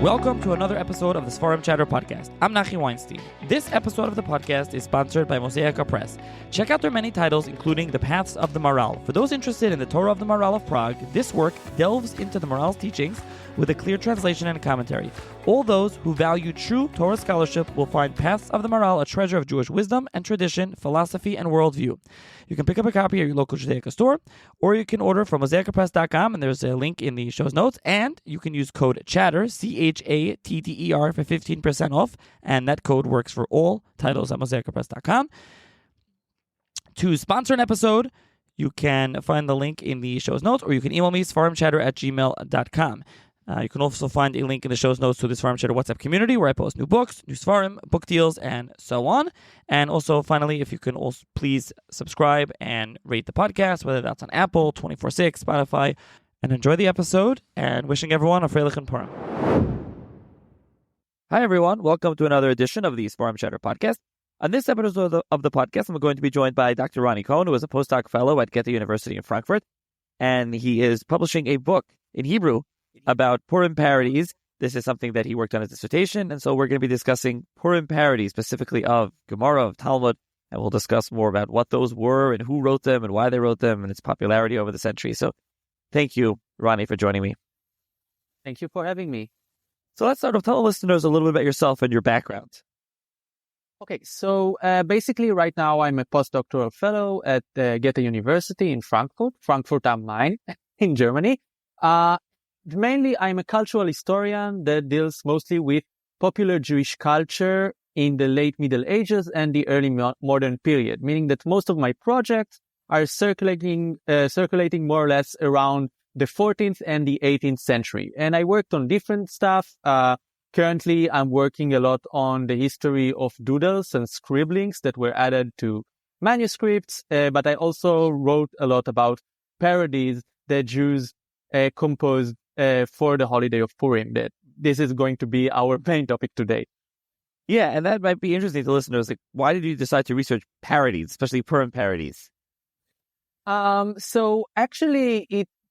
Welcome to another episode of the Sefer Chatter podcast. I'm Nachi Weinstein. This episode of the podcast is sponsored by Mosaica Press. Check out their many titles, including The Paths of the Maral. For those interested in the Torah of the Maral of Prague, this work delves into the Maral's teachings with a clear translation and commentary. All those who value true Torah scholarship will find Paths of the Maral a treasure of Jewish wisdom and tradition, philosophy, and worldview. You can pick up a copy at your local Judaica store, or you can order from mosaicapress.com, and there's a link in the show's notes, and you can use code CHATTER, CHATTER, for 15% off, and that code works for all titles at mosaicapress.com. To sponsor an episode, you can find the link in the show's notes, or you can email me, sefarmchatter@gmail.com. You can also find a link in the show's notes to this Sefer Chatter WhatsApp community where I post new books, new Sefarim, book deals, and so on. And also, finally, if you can also please subscribe and rate the podcast, whether that's on Apple, 24/6, Spotify, and enjoy the episode, and wishing everyone a Freilich and Purim. Hi, everyone. Welcome to another edition of the Sefer Chatter podcast. On this episode of the podcast, I'm going to be joined by Dr. Roni Cohen, who is a postdoc fellow at Goethe University in Frankfurt, and he is publishing a book in Hebrew about Purim Parodies. This is something that he worked on his dissertation, and so we're going to be discussing Purim Parodies, specifically of Gemara, of Talmud, and we'll discuss more about what those were and who wrote them and why they wrote them and its popularity over the centuries. So thank you, Roni, for joining me. Thank you for having me. So let's start off. Tell the listeners a little bit about yourself and your background. Okay, so basically right now I'm a postdoctoral fellow at Goethe University in Frankfurt am Main in Germany. Mainly, I'm a cultural historian that deals mostly with popular Jewish culture in the late Middle Ages and the early modern period, meaning that most of my projects are circulating more or less around the 14th and the 18th century. And I worked on different stuff. Currently, I'm working a lot on the history of doodles and scribblings that were added to manuscripts, but I also wrote a lot about parodies that Jews composed for the holiday of Purim. That this is going to be our main topic today. Yeah, and that might be interesting to listeners. Like, why did you decide to research parodies, especially Purim parodies? So actually,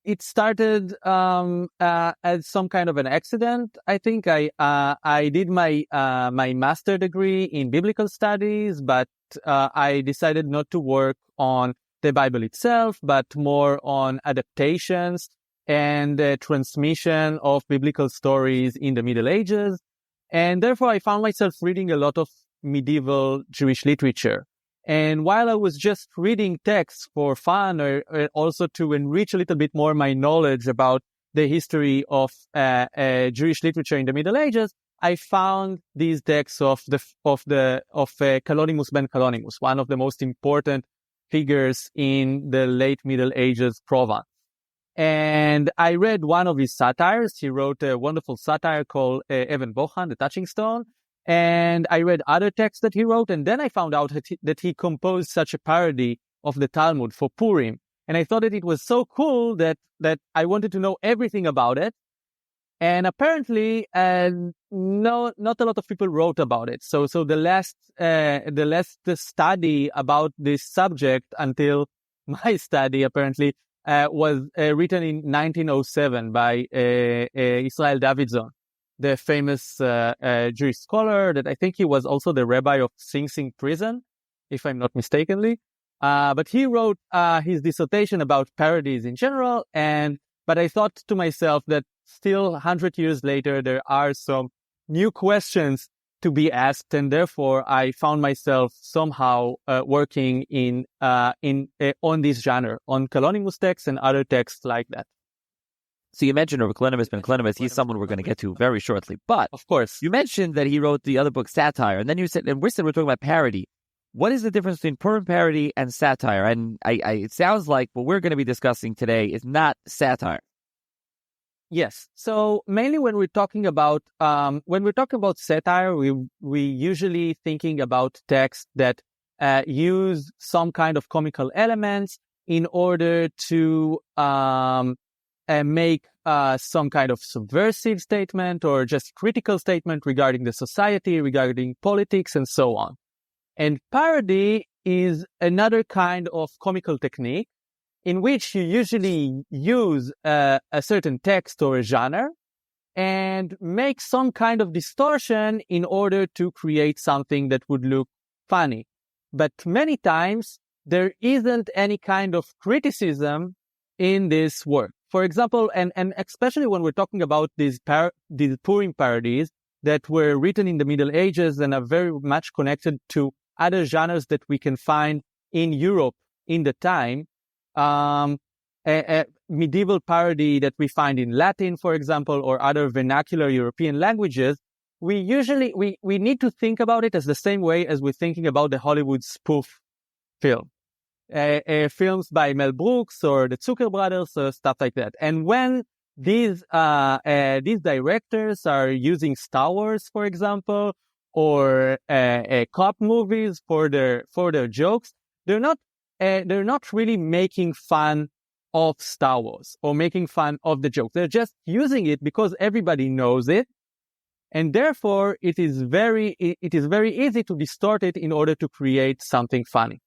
it started as some kind of an accident. I think I did my master degree in biblical studies, but I decided not to work on the Bible itself, but more on adaptations and the transmission of biblical stories in the Middle Ages. And therefore, I found myself reading a lot of medieval Jewish literature. And while I was just reading texts for fun, or also to enrich a little bit more my knowledge about the history of Jewish literature in the Middle Ages, I found these texts of Kalonymus and Kalonymus, one of the most important figures in the late Middle Ages Provence. And I read one of his satires. He wrote a wonderful satire called Even Bochan, the Touching Stone. And I read other texts that he wrote. And then I found out that he composed such a parody of the Talmud for Purim. And I thought that it was so cool that I wanted to know everything about it. And apparently, not a lot of people wrote about it. So the last study about this subject until my study apparently was written in 1907 by Israel Davidson, the famous Jewish scholar that I think he was also the rabbi of Sing Sing prison, if I'm not mistakenly. But he wrote his dissertation about parodies in general. But I thought to myself that still 100 years later, there are some new questions to be asked. And therefore, I found myself somehow working on this genre, on Kalonymus texts and other texts like that. So you mentioned Rav Kalonymus. He's someone we're going to get to very shortly. But of course, you mentioned that he wrote the other book, Satire. And then you said, and we're talking about parody. What is the difference between Purim parody and satire? And it sounds like what we're going to be discussing today is not satire. Yes. So mainly when we're talking about satire, we usually thinking about texts that use some kind of comical elements in order to make some kind of subversive statement or just critical statement regarding the society, regarding politics, and so on. And parody is another kind of comical technique in which you usually use a certain text or a genre, and make some kind of distortion in order to create something that would look funny. But many times, there isn't any kind of criticism in this work. For example, and especially when we're talking about these Purim parodies that were written in the Middle Ages and are very much connected to other genres that we can find in Europe in the time, a medieval parody that we find in Latin, for example, or other vernacular European languages, we need to think about it as the same way as we're thinking about the Hollywood spoof film. Films by Mel Brooks or the Zucker Brothers or stuff like that. And when these directors are using Star Wars, for example, or cop movies for their jokes, they're not really making fun of Star Wars or making fun of the jokes. They're just using it because everybody knows it, and therefore it is very easy to distort it in order to create something funny.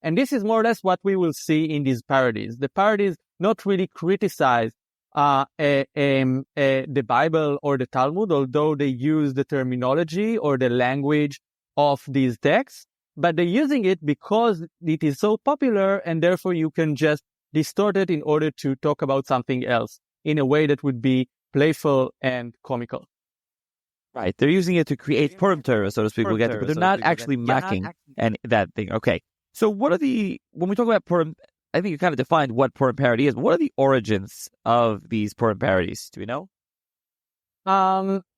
And this is more or less what we will see in these parodies. The parodies not really criticize the Bible or the Talmud, although they use the terminology or the language of these texts, but they're using it because it is so popular, and therefore you can just distort it in order to talk about something else in a way that would be playful and comical. Right. They're using it to create Purim Torah, so to speak. We'll get to, but they're not actually mocking and that thing. Okay. So when we talk about Purim, I think you kind of defined what Purim parody is. What are the origins of these Purim parodies? Do we know?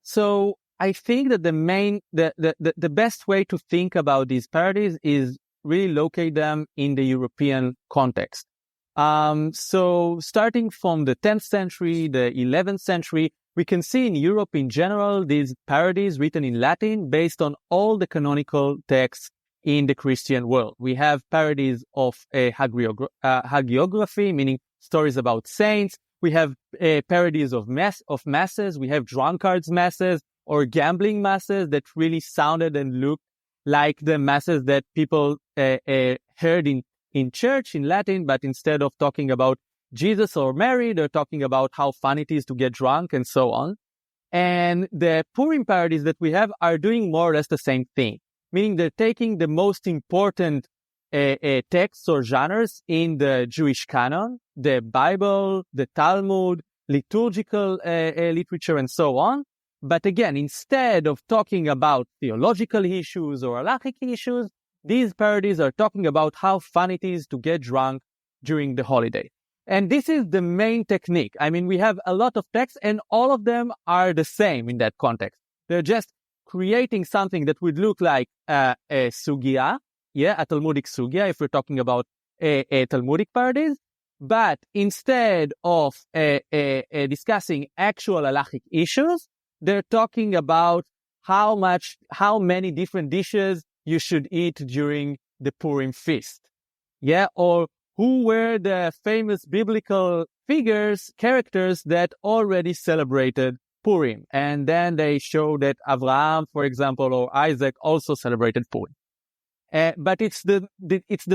So I think that the best way to think about these parodies is really locate them in the European context. So starting from the 10th century, the 11th century, we can see in Europe in general these parodies written in Latin based on all the canonical texts in the Christian world. We have parodies of hagiography, meaning stories about saints. We have parodies of masses. We have drunkards masses or gambling masses that really sounded and looked like the masses that people heard in church in Latin, but instead of talking about Jesus or Mary, they're talking about how fun it is to get drunk and so on. And the Purim parodies that we have are doing more or less the same thing, meaning they're taking the most important texts or genres in the Jewish canon, the Bible, the Talmud, liturgical literature, and so on. But again, instead of talking about theological issues or halachic issues, these parodies are talking about how fun it is to get drunk during the holiday. And this is the main technique. I mean, we have a lot of texts, and all of them are the same in that context. They're just creating something that would look like a sugya, a Talmudic sugya, if we're talking about a Talmudic parodies. But instead of discussing actual halachic issues, they're talking about how many different dishes you should eat during the Purim feast. Or who were the famous biblical characters that already celebrated Purim. And then they show that Abraham, for example, or Isaac also celebrated Purim. But it's the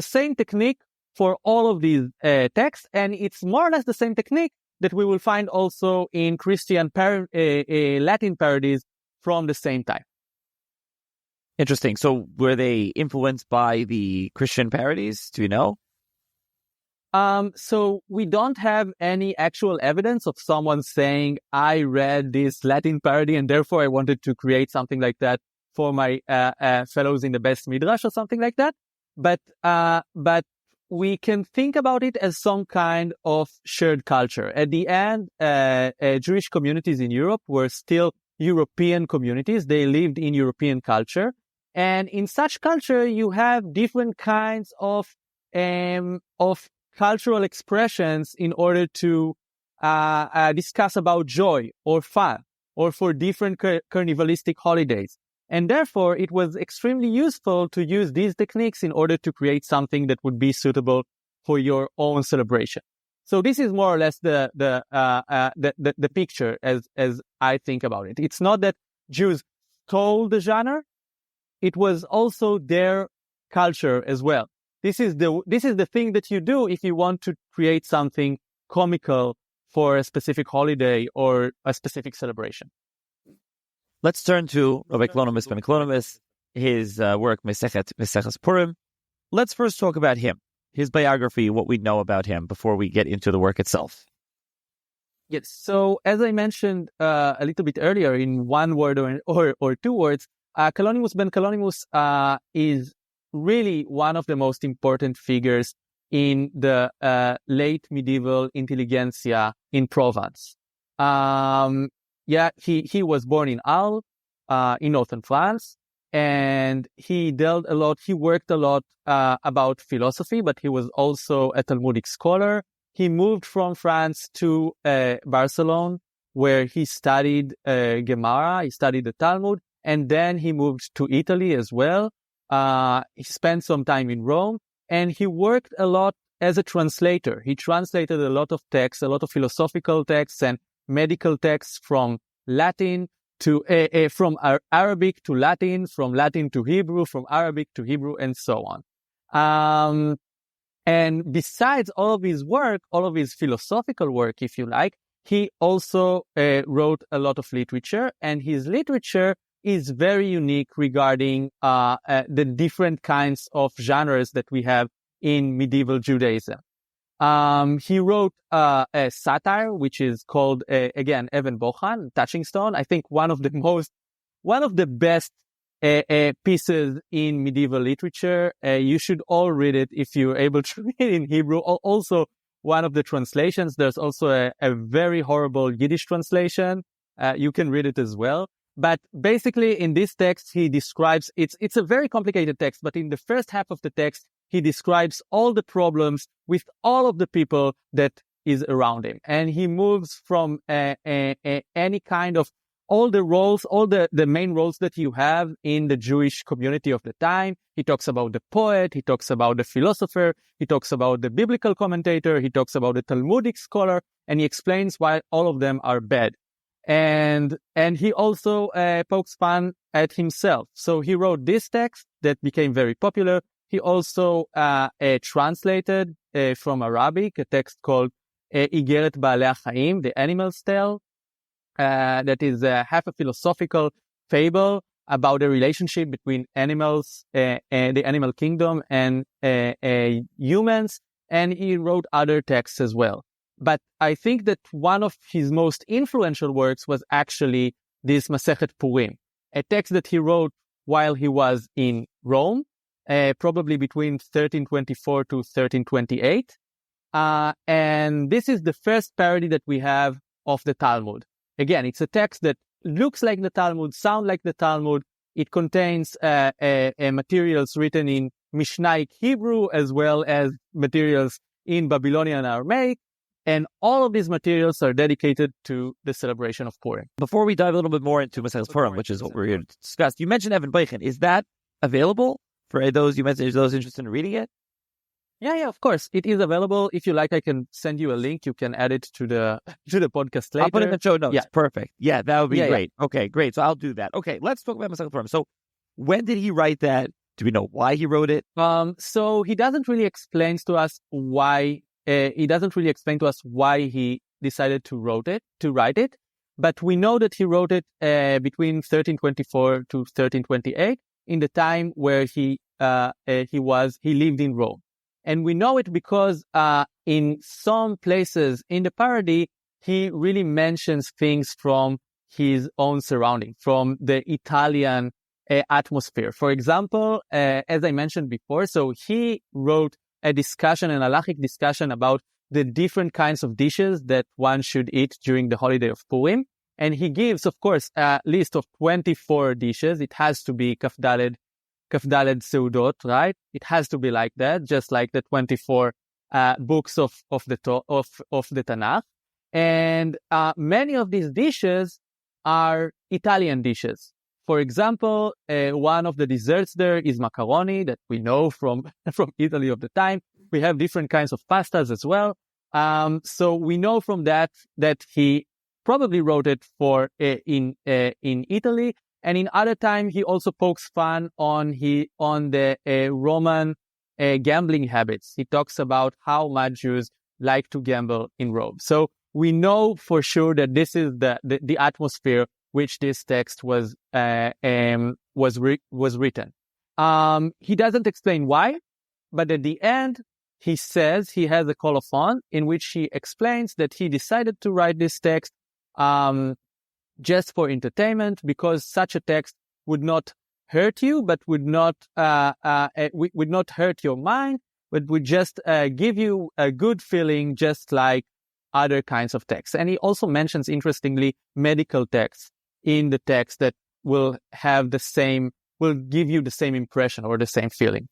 same technique for all of these texts, and it's more or less the same technique that we will find also in Christian Latin parodies from the same time. Interesting. So were they influenced by the Christian parodies? Do you know? So we don't have any actual evidence of someone saying, I read this Latin parody and therefore I wanted to create something like that for my fellows in the Best Midrash or something like that. But we can think about it as some kind of shared culture. At the end, Jewish communities in Europe were still European communities. They lived in European culture. And in such culture, you have different kinds of cultural expressions in order to discuss about joy or fun or for different carnivalistic holidays. And therefore, it was extremely useful to use these techniques in order to create something that would be suitable for your own celebration. So this is more or less the picture as I think about it. It's not that Jews stole the genre; it was also their culture as well. This is the thing that you do if you want to create something comical for a specific holiday or a specific celebration. Let's turn to Rav Kalonymus and Kalonymus, his work Maseches Purim. Let's first talk about him, his biography, what we know about him before we get into the work itself. Yes. So as I mentioned a little bit earlier, in one word or two words, Kalonymus ben Kalonymus is really one of the most important figures in the late medieval intelligentsia in Provence. He was born in Arles, in northern France, and he worked a lot about philosophy, but he was also a Talmudic scholar. He moved from France to Barcelona, where he studied Gemara, he studied the Talmud, and then he moved to Italy as well. He spent some time in Rome, and he worked a lot as a translator. He translated a lot of texts, a lot of philosophical texts and medical texts from Latin to from Arabic to Latin, from Latin to Hebrew, from Arabic to Hebrew, and so on. And besides all of his work, all of his philosophical work, if you like, he also wrote a lot of literature, and his literature is very unique regarding the different kinds of genres that we have in medieval Judaism. He wrote a satire, which is called, again, Even Bochan, Touching Stone. I think one of the best pieces in medieval literature. You should all read it if you're able to read it in Hebrew. Also, one of the translations, there's also a very horrible Yiddish translation. You can read it as well. But basically, in this text, he describes, it's a very complicated text, but in the first half of the text, he describes all the problems with all of the people that is around him. And he moves from any kind of all the roles, all the main roles that you have in the Jewish community of the time. He talks about the poet, he talks about the philosopher, he talks about the biblical commentator, he talks about the Talmudic scholar, and he explains why all of them are bad. And he also pokes fun at himself. So he wrote this text that became very popular. He also translated from Arabic a text called Igeret Baalei HaChaim, the Animal's Tale, that is half a philosophical fable about the relationship between animals, the animal kingdom, and humans. And he wrote other texts as well. But I think that one of his most influential works was actually this Masechet Purim, a text that he wrote while he was in Rome, probably between 1324 to 1328. And this is the first parody that we have of the Talmud. Again, it's a text that looks like the Talmud, sounds like the Talmud. It contains materials written in Mishnaic Hebrew as well as materials in Babylonian and Aramaic. And all of these materials are dedicated to the celebration of Purim. Before we dive a little bit more into Maseches Purim, which is what we're here to discuss, you mentioned Even Bochan. Is that available for those you mentioned? Is those interested in reading it? Yeah, of course. It is available. If you like, I can send you a link. You can add it to the podcast later. I'll put it in the show notes. Yeah. Perfect. Yeah, that would be great. Yeah. Okay, great. So I'll do that. Okay, let's talk about Maseches Purim. So when did he write that? Do we know why he wrote it? So he doesn't really explain to us why. He doesn't really explain to us why he decided to write it. But we know that he wrote it between 1324 to 1328, in the time where he lived in Rome. And we know it because in some places in the parody, he really mentions things from his own surrounding, from the Italian atmosphere. For example, as I mentioned before, so he wrote a discussion, an halachic discussion about the different kinds of dishes that one should eat during the holiday of Purim. And he gives, of course, a list of 24 dishes. It has to be kafdaled seudot, right? It has to be like that, just like the 24 books of the Tanakh. And many of these dishes are Italian dishes. For example, one of the desserts there is macaroni that we know from Italy of the time. We have different kinds of pastas as well. So we know from that he probably wrote it for in Italy. And in other time, he also pokes fun on the Roman gambling habits. He talks about how much Jews like to gamble in Rome. So we know for sure that this is the atmosphere which this text was written. He doesn't explain why, but at the end, he says he has a colophon in which he explains that he decided to write this text just for entertainment, because such a text would not hurt you, but would not hurt your mind, but would just give you a good feeling, just like other kinds of texts. And he also mentions, interestingly, medical texts in the text that will give you the same impression or the same feeling.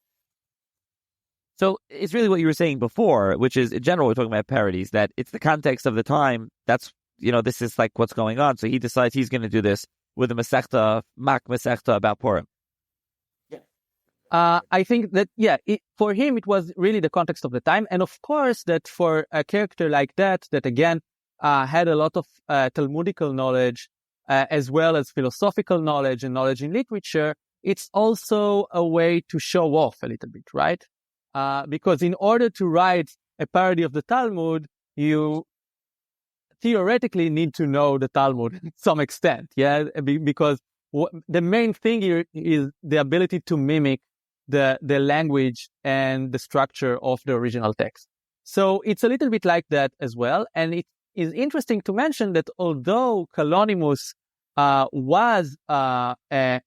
So it's really what you were saying before, which is, in general, we're talking about parodies, that it's the context of the time. That's, this is like what's going on. So he decides he's going to do this with a Masechta about Purim. I think that, for him, it was really the context of the time. And of course, that for a character like that again, had a lot of Talmudical knowledge, as well as philosophical knowledge and knowledge in literature, it's also a way to show off a little bit, right? Because in order to write a parody of the Talmud, you theoretically need to know the Talmud to some extent, because the main thing here is the ability to mimic the language and the structure of the original text. So it's a little bit like that as well. And it is interesting to mention that although Kalonymus was a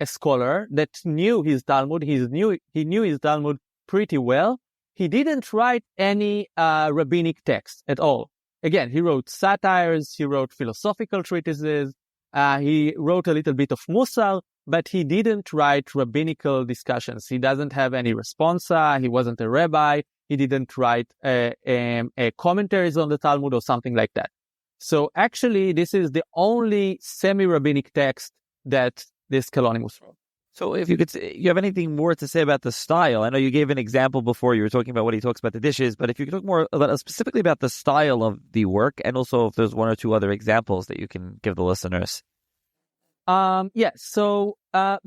scholar that knew his Talmud, he knew his Talmud pretty well, he didn't write any rabbinic text at all. Again, he wrote satires, he wrote philosophical treatises, he wrote a little bit of Musar, but he didn't write rabbinical discussions. He doesn't have any responsa. He wasn't a rabbi. He didn't write commentaries on the Talmud or something like that. So actually, this is the only semi-rabbinic text that this Kalonymus wrote. So if you have anything more to say about the style? I know you gave an example before. You were talking about what he talks about the dishes, but if you could talk more specifically about the style of the work, and also if there's one or two other examples that you can give the listeners. So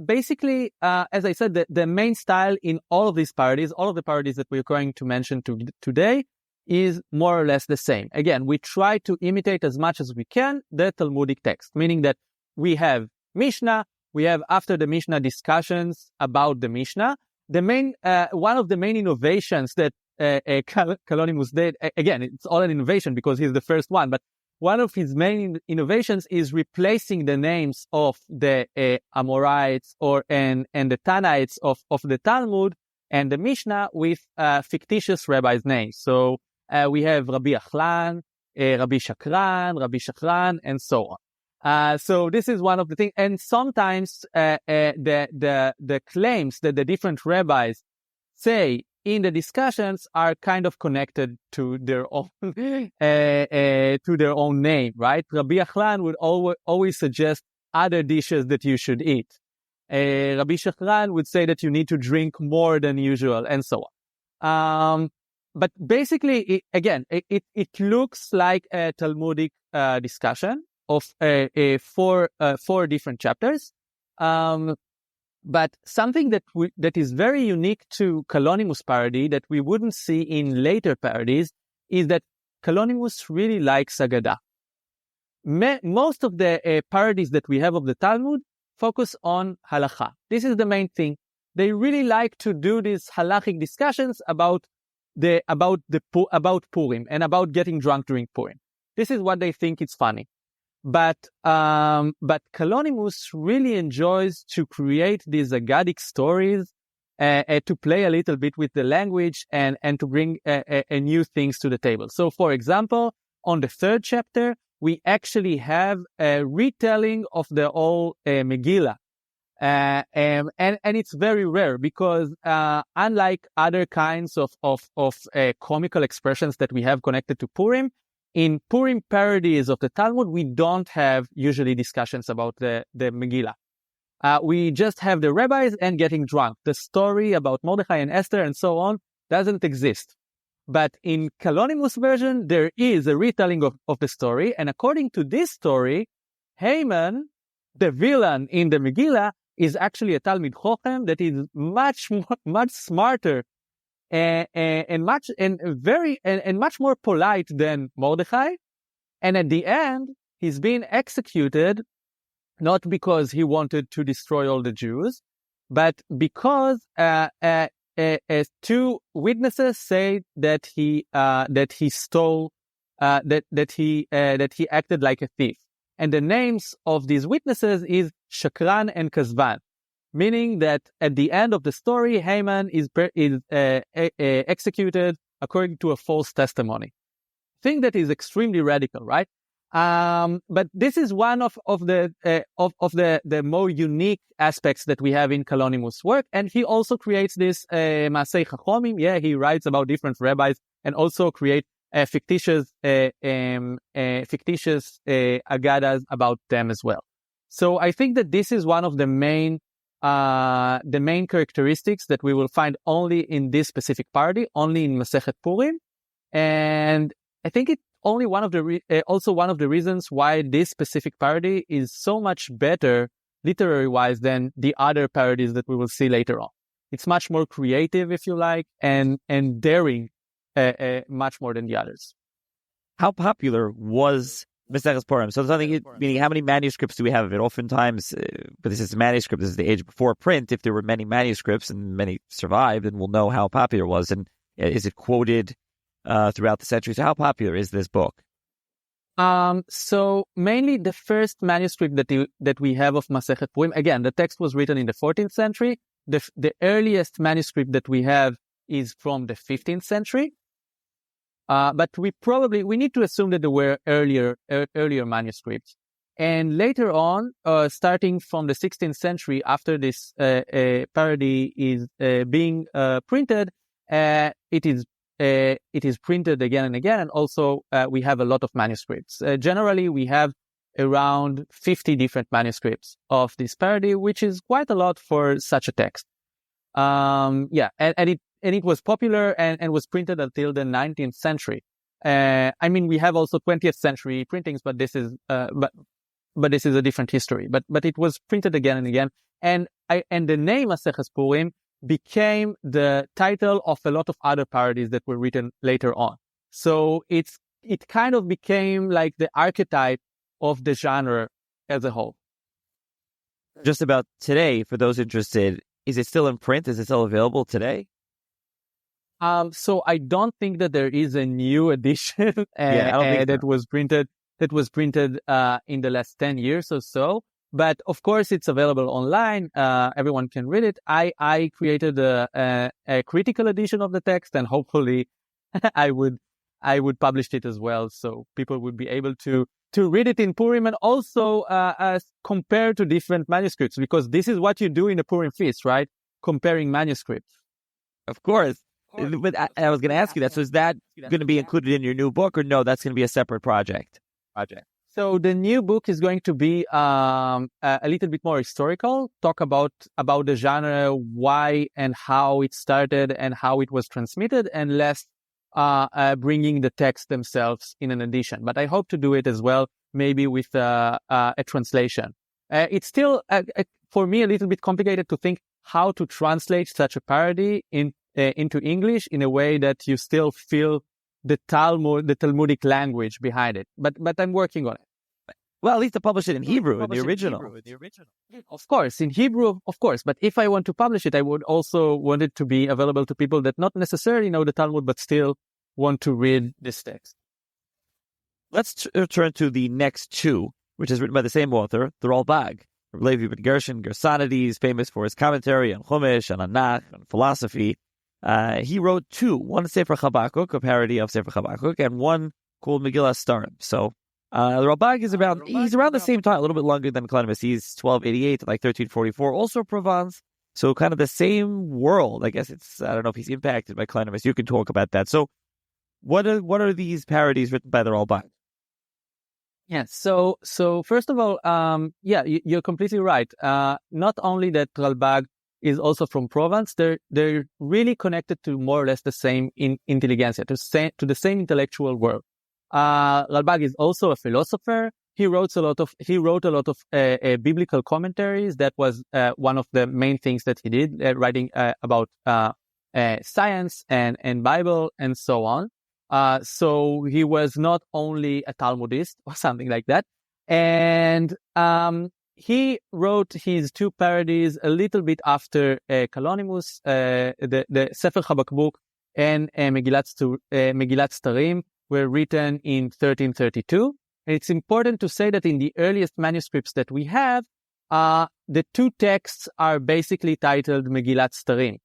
basically, as I said, the main style in all of these parodies, all of the parodies that we're going to mention today, is more or less the same. Again, we try to imitate as much as we can the Talmudic text, meaning that we have Mishnah, we have after the Mishnah discussions about the Mishnah. One of the main innovations that Kalonymus did, again, it's all an innovation because he's the first one, but one of his main innovations is replacing the names of the Amorites and the Tannaites of the Talmud and the Mishnah with fictitious rabbis' names. So we have Rabbi Achlan, Rabbi Shakran, and so on. So this is one of the things. And sometimes the claims that the different rabbis say in the discussions are kind of connected to their own name, right? Rabbi Achlan would always suggest other dishes that you should eat. Rabbi Shakran would say that you need to drink more than usual, and so on. But basically, it looks like a Talmudic discussion of four different chapters. But something that is very unique to Kalonymus parody that we wouldn't see in later parodies is that Kalonymus really likes Agadah. Most of the parodies that we have of the Talmud focus on halacha. This is the main thing. They really like to do these halachic discussions about Purim and about getting drunk during Purim. This is what they think is funny. But Kalonymus really enjoys to create these Agadic stories, to play a little bit with the language and to bring new things to the table. So, for example, on the third chapter, we actually have a retelling of the whole Megillah. And it's very rare because unlike other kinds of comical expressions that we have connected to Purim, in Purim Parodies of the Talmud, we don't have usually discussions about the Megillah. We just have the rabbis and getting drunk. The story about Mordechai and Esther and so on doesn't exist. But in Kalonymus version, there is a retelling of the story. And according to this story, Haman, the villain in the Megillah, is actually a Talmid Chochem that is much smarter and much more polite than Mordechai, And at the end, he's being executed, not because he wanted to destroy all the Jews, but because two witnesses say that he stole, that he acted like a thief. And the names of these witnesses is Shakran and Kazvan, meaning that at the end of the story, Haman is executed according to a false testimony. Thing that is extremely radical, right? But this is one of the more unique aspects that we have in Kalonymus' work, and he also creates this Masei Chachomim. Yeah, he writes about different rabbis and also create fictitious agadas about them as well. So I think that this is one of the main characteristics that we will find only in this specific parody, only in Masechet Purim, and I think it's only one of the reasons why this specific parody is so much better literary-wise than the other parodies that we will see later on. It's much more creative, if you like, and daring much more than the others. How popular was Maseches Purim? So something, meaning how many manuscripts do we have of it? Oftentimes, but this is a manuscript, this is the age before print. If there were many manuscripts and many survived, then we'll know how popular it was. And is it quoted throughout the centuries? So how popular is this book? So mainly the first manuscript that we have of Masechet Purim, again, the text was written in the 14th century. The earliest manuscript that we have is from the 15th century. But we need to assume that there were earlier manuscripts. And later on, starting from the 16th century, after this parody is being printed, it is printed again and again, and also we have a lot of manuscripts. Generally, we have around 50 different manuscripts of this parody, which is quite a lot for such a text. And it was popular and was printed until the 19th century. We have also 20th century printings, but this is this is a different history. But it was printed again and again, and the name Maseches Purim became the title of a lot of other parodies that were written later on. So it kind of became like the archetype of the genre as a whole. Just about today, for those interested, is it still in print? Is it still available today? So I don't think that there is a new edition that was printed in the last 10 years or so. But of course, it's available online. Everyone can read it. I created a critical edition of the text, and hopefully, I would publish it as well, so people would be able to read it in Purim and also compare to different manuscripts, because this is what you do in a Purim feast, right? Comparing manuscripts. Of course. But I was going to ask you that. So is that going to be included in your new book, or no, that's going to be a separate project? So the new book is going to be a little bit more historical, talk about the genre, why and how it started and how it was transmitted, and less bringing the text themselves in an edition. But I hope to do it as well, maybe with a translation. It's still, for me, a little bit complicated to think how to translate such a parody into English in a way that you still feel the Talmudic language behind it. But I'm working on it. Well, at least to publish it in Hebrew, in the original. Of course, in Hebrew, of course. But if I want to publish it, I would also want it to be available to people that not necessarily know the Talmud, but still want to read this text. Let's turn to the next two, which is written by the same author, the Ralbag. Levi ben Gershon Gersonides, famous for his commentary on Chumash, on Anach, on philosophy. He wrote two, one Sefer Habakbuk, a parody of Sefer Habakbuk, and one called Megillas Setardim. So the Ralbag is he's around the same time, a little bit longer than Kalonymus. He's 1288 to like 1344, also Provence. So kind of the same world. I guess I don't know if he's impacted by Kalonymus. You can talk about that. So what are these parodies written by the Ralbag? Yeah, so first of all, you're completely right. Not only that Ralbag is also from Provence, they're really connected to more or less the same intelligentsia, to the same intellectual world. Ralbag is also a philosopher. He wrote a lot of biblical commentaries. That was one of the main things that he did, writing about science and Bible and so on. So he was not only a Talmudist or something like that. And he wrote his two parodies a little bit after Kalonymus, the Sefer Habakbuk and Megillat Setardim were written in 1332. And it's important to say that in the earliest manuscripts that we have, the two texts are basically titled Megillat Setardim,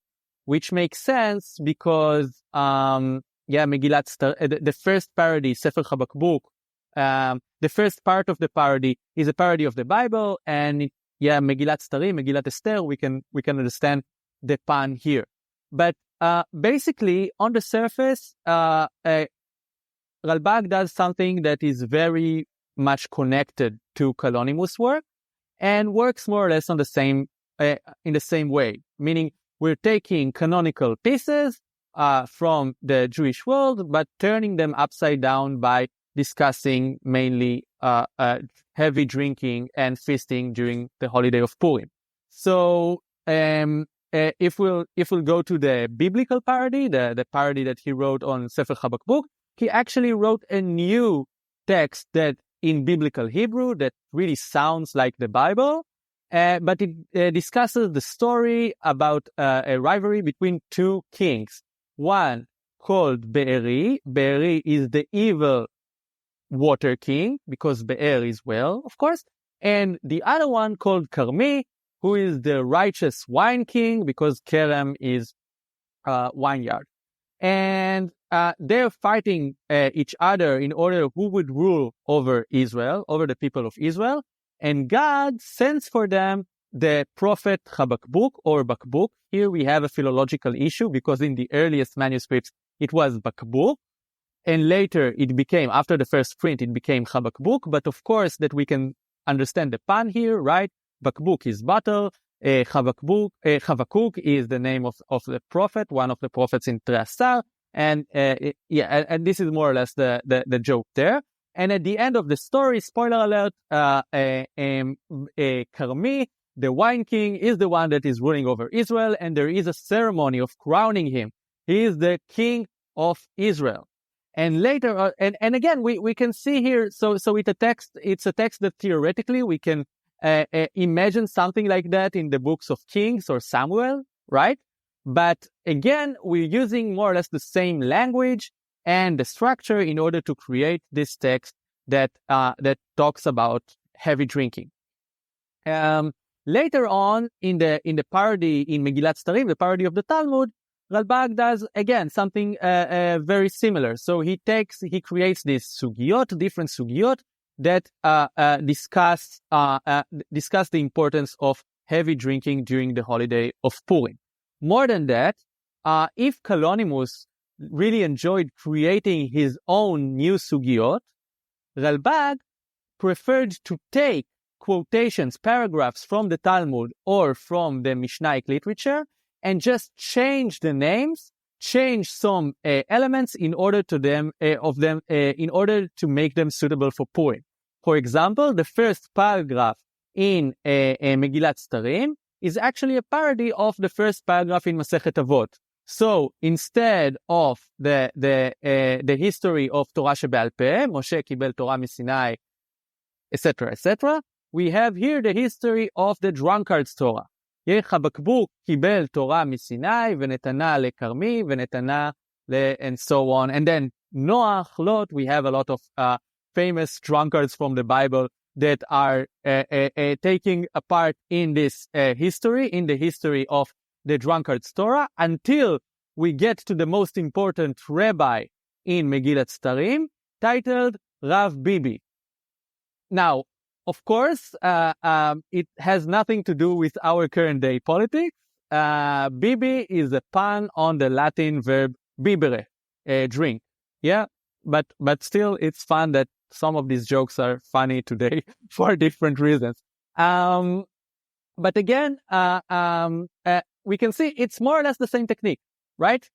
which makes sense because, Megillat Setardim, the first parody, Sefer Habakbuk, the first part of the parody is a parody of the Bible, and Megillat Setardim, Megillat Esther, we can understand the pun here. But basically, on the surface, Ralbag does something that is very much connected to Kalonymus' work, and works more or less on the same in the same way. Meaning, we're taking canonical pieces from the Jewish world, but turning them upside down by discussing mainly heavy drinking and feasting during the holiday of Purim. So if we'll go to the biblical parody, the parody that he wrote on Sefer Habakbuk, he actually wrote a new text that in biblical Hebrew that really sounds like the Bible, but it discusses the story about a rivalry between two kings. One called Be'eri. Be'eri is the evil water king, because Be'er is well, of course. And the other one called Karmi, who is the righteous wine king, because Kerem is vineyard. And they're fighting each other in order who would rule over Israel, over the people of Israel. And God sends for them the prophet Habakbuk or Bakbuk. Here we have a philological issue, because in the earliest manuscripts it was Bakbuk, and later it became, after the first print, it became Habakbuk. But of course that we can understand the pun here, right? Bakbuk is bottle. Habakuk is the name of the prophet, one of the prophets in Treasar. And and this is more or less the joke there. And at the end of the story, spoiler alert, Karmi, the wine king, is the one that is ruling over Israel, and there is a ceremony of crowning him. He is the king of Israel. And later, and again, we can see here, so it's a text that theoretically we can imagine something like that in the books of Kings or Samuel, right? But again, we're using more or less the same language and the structure in order to create this text that talks about heavy drinking. Later on in the parody in Megillat Setardim, the parody of the Talmud, Ralbag does again something very similar. So he creates these sugiot, different sugiot that discuss the importance of heavy drinking during the holiday of Purim. More than that, if Kalonymus really enjoyed creating his own new sugiot, Ralbag preferred to take quotations, paragraphs from the Talmud or from the Mishnaic literature, and just change the names, change some elements in order to make them suitable for Purim. For example, the first paragraph in Megillat Setardim is actually a parody of the first paragraph in Masechet Avot. So instead of the history of Torah Shebe'al Peh, Moshe kibel Torah miSinai, etc., we have here the history of the drunkard's Torah. Habakbuk kibel Torah miSinai ונתנה לכרמי ונתנה and so on. And then Noach, Lot, we have a lot of famous drunkards from the Bible that are taking a part in this history, in the history of the drunkard's Torah, until we get to the most important rabbi in Megillat Setardim, titled Rav Bibi. Now, of course, it has nothing to do with our current day politics. Bibi is a pun on the Latin verb bibere, drink. Yeah, but still, it's fun that some of these jokes are funny today for different reasons. But again, we can see it's more or less the same technique, right?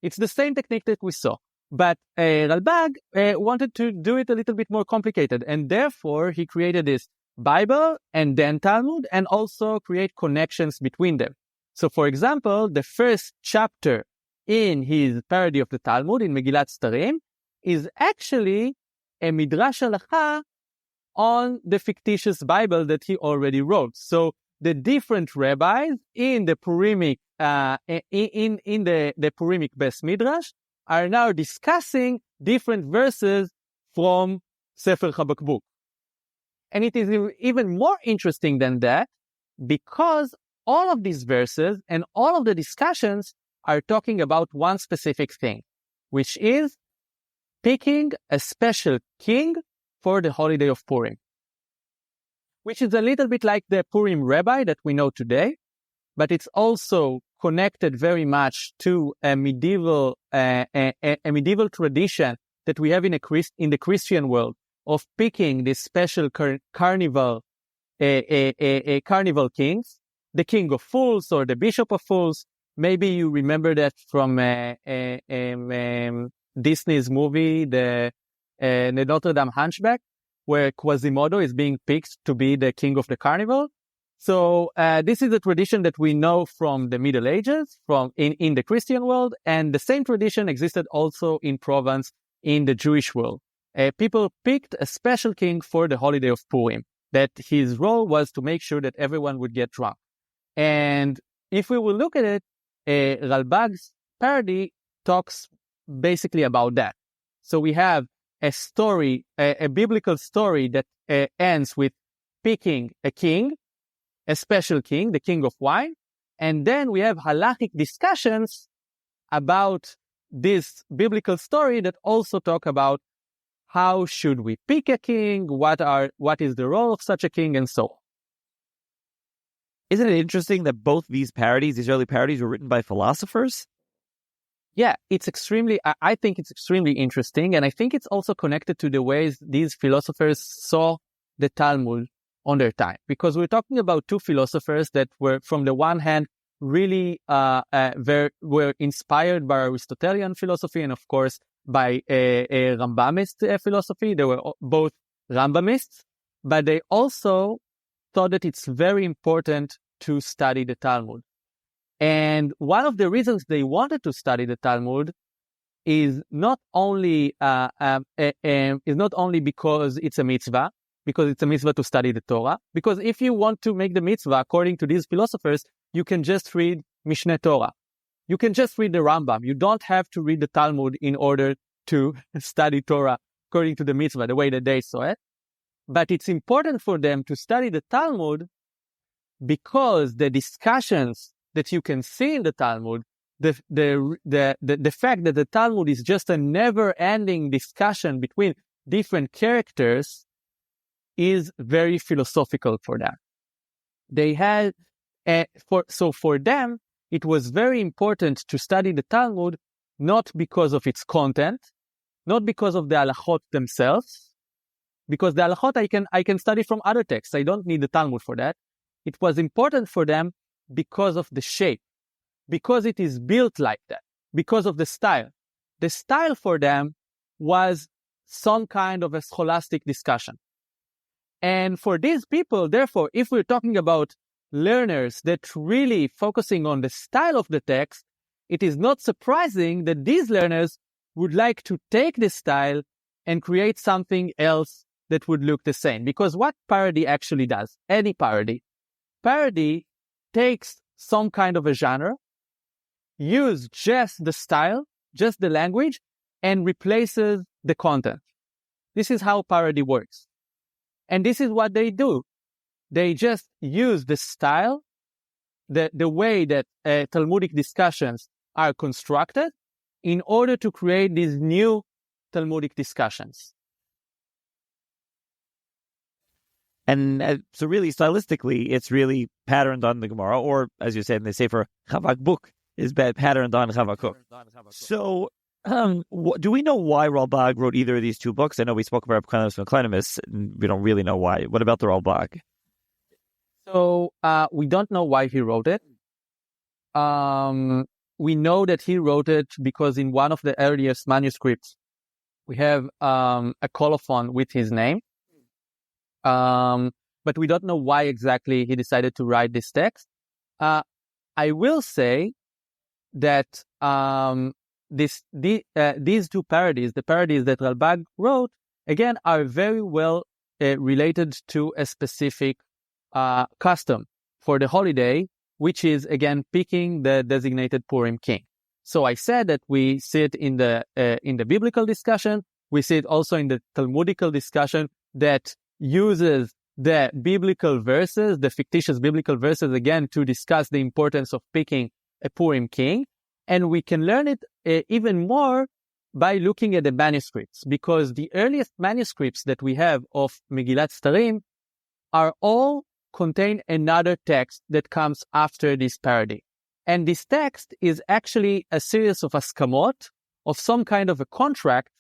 It's the same technique that we saw. But Ralbag wanted to do it a little bit more complicated, and therefore he created this Bible and then Talmud, and also create connections between them. So, for example, the first chapter in his parody of the Talmud, in Megillat Setardim, is actually a Midrash Halacha on the fictitious Bible that he already wrote. So the different rabbis in the Purimic, in the Purimic Bes Midrash are now discussing different verses from Sefer Habakbuk. And it is even more interesting than that, because all of these verses and all of the discussions are talking about one specific thing, which is picking a special king for the holiday of Purim, which is a little bit like the Purim rabbi that we know today, but it's also connected very much to a medieval tradition that we have in the Christian world of picking this special carnival kings, the king of fools or the bishop of fools. Maybe you remember that from Disney's movie, the Notre Dame Hunchback, where Quasimodo is being picked to be the king of the carnival. So this is a tradition that we know from the Middle Ages, from in the Christian world, and the same tradition existed also in Provence in the Jewish world. People picked a special king for the holiday of Purim, that his role was to make sure that everyone would get drunk. And if we will look at it, Ralbag's parody talks basically about that. So we have a story, a biblical story that ends with picking a king, a special king, the king of wine, and then we have halachic discussions about this biblical story that also talk about how should we pick a king, what is the role of such a king, and so on. Isn't it interesting that both these parodies, these early parodies, were written by philosophers? Yeah, I think it's extremely interesting, and I think it's also connected to the ways these philosophers saw the Talmud on their time. Because we're talking about two philosophers that were, from the one hand, really were inspired by Aristotelian philosophy and, of course, by a Rambamist philosophy. They were both Rambamists, but they also thought that it's very important to study the Talmud. And one of the reasons they wanted to study the Talmud is not only because it's a mitzvah, to study the Torah. Because if you want to make the mitzvah according to these philosophers, you can just read Mishneh Torah. You can just read the Rambam. You don't have to read the Talmud in order to study Torah according to the mitzvah, the way that they saw it. But it's important for them to study the Talmud because the discussions that you can see in the Talmud, the fact that the Talmud is just a never-ending discussion between different characters is very philosophical for them. For them, it was very important to study the Talmud, not because of its content, not because of the halachot themselves, because the halachot I can study from other texts. I don't need the Talmud for that. It was important for them because of the shape, because it is built like that, because of the style. The style for them was some kind of a scholastic discussion. And for these people, therefore, if we're talking about learners that really focusing on the style of the text, it is not surprising that these learners would like to take this style and create something else that would look the same. Because what parody actually does, any parody takes some kind of a genre, use just the style, just the language, and replaces the content. This is how parody works. And this is what they do. They just use the style, the way that Talmudic discussions are constructed in order to create these new Talmudic discussions. And so really, stylistically, it's really patterned on the Gemara, or as you said in the Sefer, Habakbuk is patterned on Habakbuk. So do we know why Ralbag wrote either of these two books? I know we spoke about Kalonymus and Kalonymus, and we don't really know why. What about the Ralbag? So we don't know why he wrote it. We know that he wrote it because in one of the earliest manuscripts, we have a colophon with his name. But we don't know why exactly he decided to write this text. I will say that these two parodies, the parodies that Ralbag wrote, again, are very well related to a specific custom for the holiday, which is, again, picking the designated Purim king. So I said that we see it in the biblical discussion. We see it also in the Talmudical discussion that uses the biblical verses, the fictitious biblical verses, again, to discuss the importance of picking a Purim king. And we can learn it even more by looking at the manuscripts, because the earliest manuscripts that we have of Megillat Setardim are all contain another text that comes after this parody. And this text is actually a series of askamot, of some kind of a contract,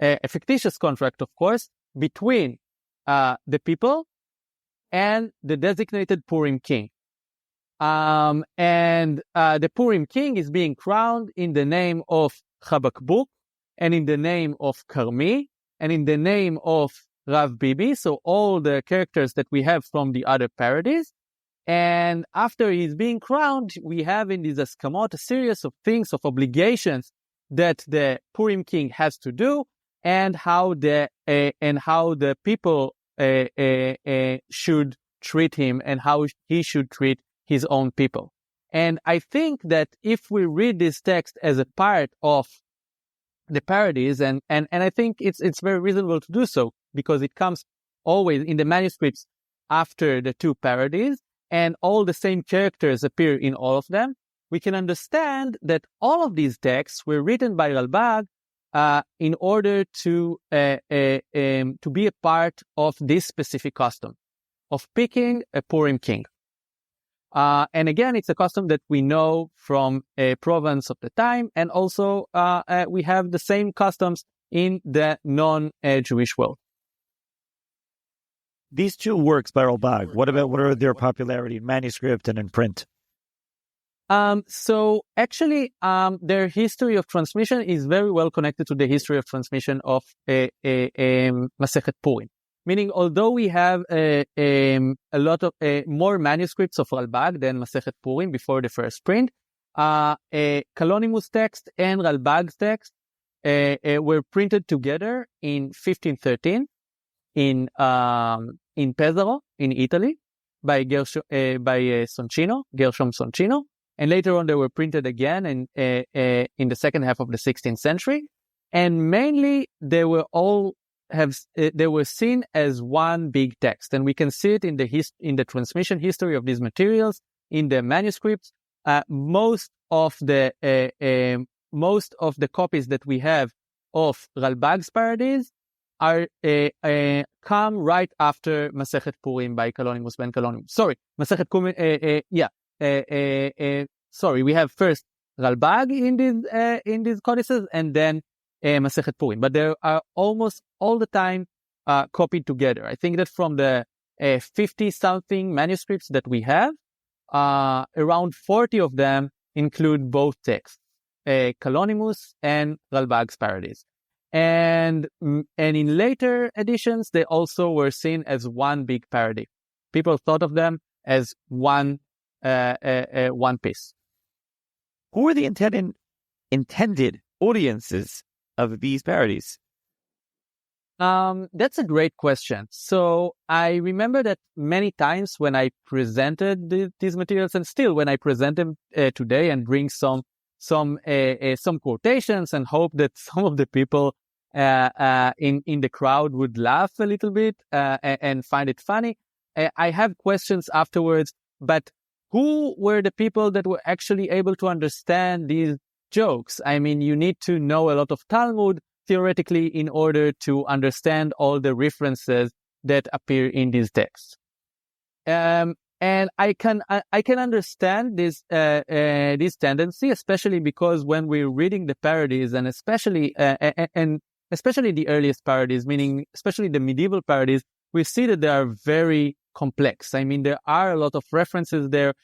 a fictitious contract, of course, between the people and the designated Purim king. And the Purim king is being crowned in the name of Habakbuk, and in the name of Karmi, and in the name of Rav Bibi, so all the characters that we have from the other parodies. And after he's being crowned, we have in this askamot a series of things, of obligations that the Purim king has to do, and how the people should treat him, and how he should treat his own people. And I think that if we read this text as a part of the parodies, and I think it's very reasonable to do so, because it comes always in the manuscripts after the two parodies, and all the same characters appear in all of them, we can understand that all of these texts were written by Ralbag in order to be a part of this specific custom of picking a Purim king. And again, it's a custom that we know from province of the time, and also we have the same customs in the non-Jewish world. These two works by Ralbag, what are their popularity in manuscript and in print? So actually, their history of transmission is very well connected to the history of transmission of Masechet Purim. Meaning, although we have a lot of more manuscripts of Ralbag than Masechet Purim before the first print, Kalonymus text and Ralbag's text were printed together in 1513 in Pesaro in Italy by Gershom Soncino, and later on they were printed again in the second half of the 16th century, and mainly they were seen as one big text, and we can see it in the transmission history of these materials in the manuscripts. Most of the copies that we have of Ralbag's parodies are come right after Masechet Purim by Kalonymus and Kalonymus. Sorry, Masechet Purim. Sorry, we have first Ralbag in these codices, and then Masechet Purim, but they are almost all the time copied together. I think that from the 50-something manuscripts that we have, around 40 of them include both texts, Kalonymus and Ralbag's parodies. And in later editions, they also were seen as one big parody. People thought of them as one piece. Who are the intended audiences of these parodies? That's a great question. So I remember that many times when I presented these materials, and still when I present them today and bring some quotations and hope that some of the people in the crowd would laugh a little bit and find it funny, I have questions afterwards. But who were the people that were actually able to understand these jokes? I mean, you need to know a lot of Talmud theoretically in order to understand all the references that appear in these texts. And I can understand this tendency, especially because when we're reading the parodies, and especially the earliest parodies, meaning especially the medieval parodies, we see that they are very complex. I mean, there are a lot of references there.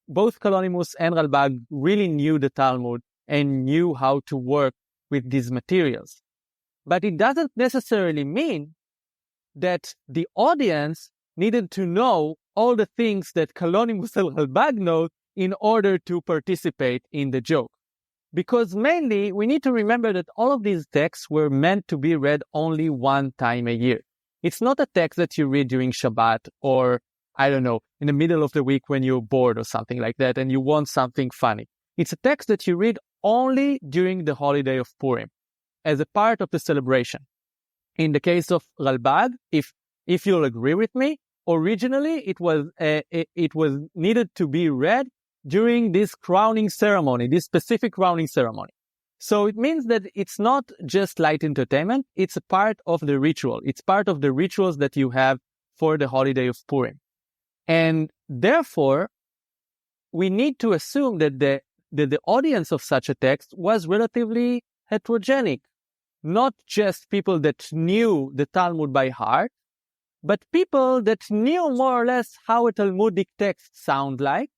Both Kalonymus and Ralbag really knew the Talmud and knew how to work with these materials. But it doesn't necessarily mean that the audience needed to know all the things that Kalonymus and Ralbag know in order to participate in the joke. Because mainly, we need to remember that all of these texts were meant to be read only one time a year. It's not a text that you read during Shabbat or, I don't know, in the middle of the week when you're bored or something like that and you want something funny. It's a text that you read only during the holiday of Purim as a part of the celebration. In the case of Ralbag, if you'll agree with me, originally it was needed to be read during this crowning ceremony, this specific crowning ceremony. So it means that it's not just light entertainment, it's a part of the ritual. It's part of the rituals that you have for the holiday of Purim. And therefore, we need to assume that the audience of such a text was relatively heterogenic. Not just people that knew the Talmud by heart, but people that knew more or less how a Talmudic text sounds like,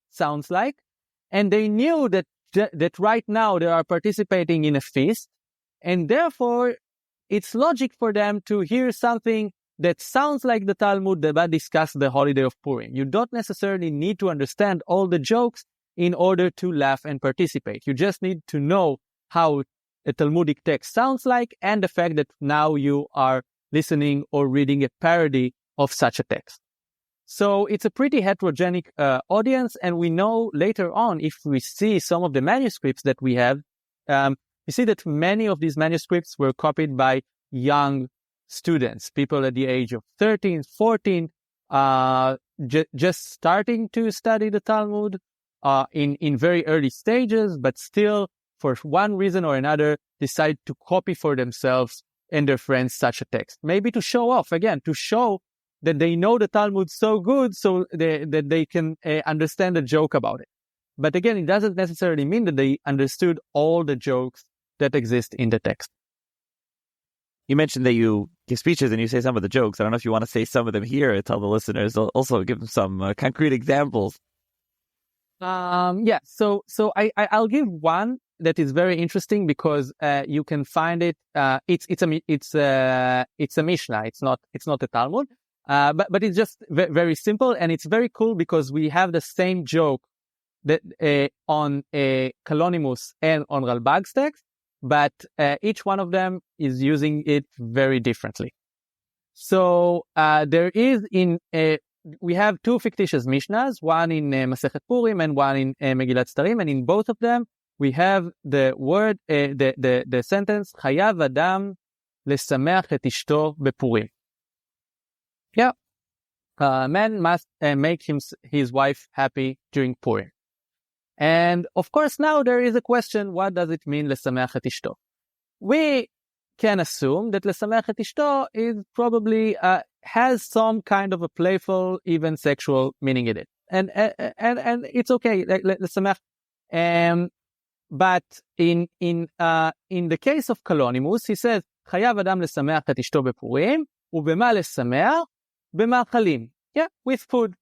and they knew that right now they are participating in a feast, and therefore it's logic for them to hear something that sounds like the Talmud that discuss the holiday of Purim. You don't necessarily need to understand all the jokes in order to laugh and participate. You just need to know how a Talmudic text sounds like and the fact that now you are listening or reading a parody of such a text. So it's a pretty heterogenic audience, and we know later on, if we see some of the manuscripts that we have, we see that many of these manuscripts were copied by young students, people at the age of 13, 14, just starting to study the Talmud in very early stages, but still, for one reason or another, decide to copy for themselves and their friends such a text. Maybe to show off, again, to show that they know the Talmud so good so that they can understand the joke about it. But again, it doesn't necessarily mean that they understood all the jokes that exist in the text. You mentioned that you give speeches and you say some of the jokes. I don't know if you want to say some of them here and tell the listeners, also give them some concrete examples. Yeah, so I'll give one that is very interesting because you can find it. It's a Mishnah. It's not a Talmud. But it's just very simple, and it's very cool because we have the same joke that on Kalonymus and on Ralbag's text, but each one of them is using it very differently. So there is we have two fictitious Mishnahs, one in Maseches Purim and one in Megillas Setardim, and in both of them we have the word, the sentence, Chayav Adam lesameach et ishto bepurim. Yeah, man must make his wife happy during Purim. And of course, now there is a question, what does it mean, lesameach et ishto? We can assume that lesameach et ishto is probably, has some kind of a playful, even sexual meaning in it. And it's okay, lesameach. But in the case of Kalonymus, he says, Chayav Adam lesameach et ishto bepurim, ubema lesameach, b'ma'achalim. Yeah, with food.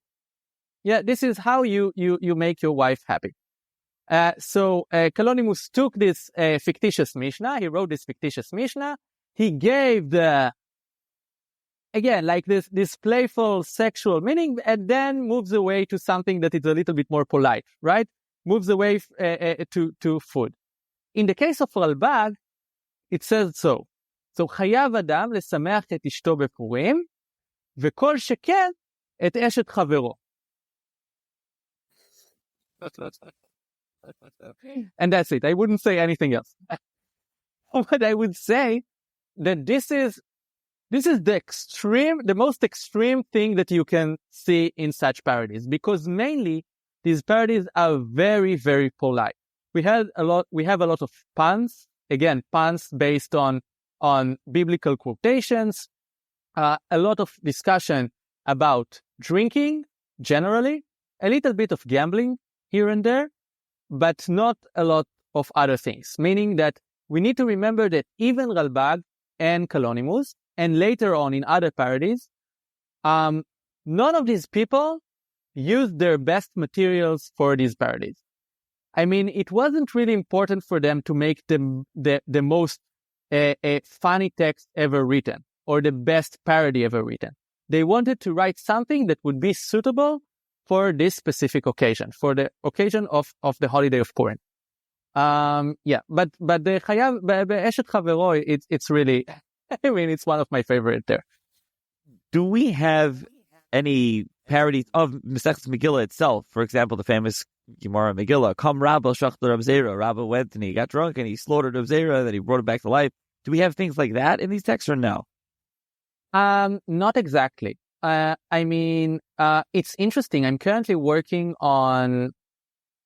Yeah, this is how you make your wife happy. So Kalonymus took this fictitious Mishnah. He wrote this fictitious Mishnah. He gave again, like this playful sexual meaning, and then moves away to something that is a little bit more polite, right? Moves away to food. In the case of Ralbag, it says so. So Chayav Adam lesameach et ishto bepurim, וכל שכן את אשת חברו. And that's it. I wouldn't say anything else. But I would say that this is the most extreme thing that you can see in such parodies, because mainly these parodies are very, very polite. We have a lot of puns, again, puns based on biblical quotations, a lot of discussion about drinking, generally, a little bit of gambling here and there, but not a lot of other things. Meaning that we need to remember that even Ralbag and Kalonymus, and later on in other parodies, none of these people used their best materials for these parodies. I mean, it wasn't really important for them to make the most funny text ever written, or the best parody ever written. They wanted to write something that would be suitable for this specific occasion, for the occasion of the holiday of Purim. But the Chayav Be'eshet Chavero, it's really, I mean, it's one of my favorite there. Do we have any parodies of Maseches Megillah itself? For example, the famous Gemara Megillah, Kam Rabba Shachtar Rav Zera. Rabba went and he got drunk and he slaughtered Rav Zera, then he brought him back to life. Do we have things like that in these texts or no? Not exactly. It's interesting. I'm currently working on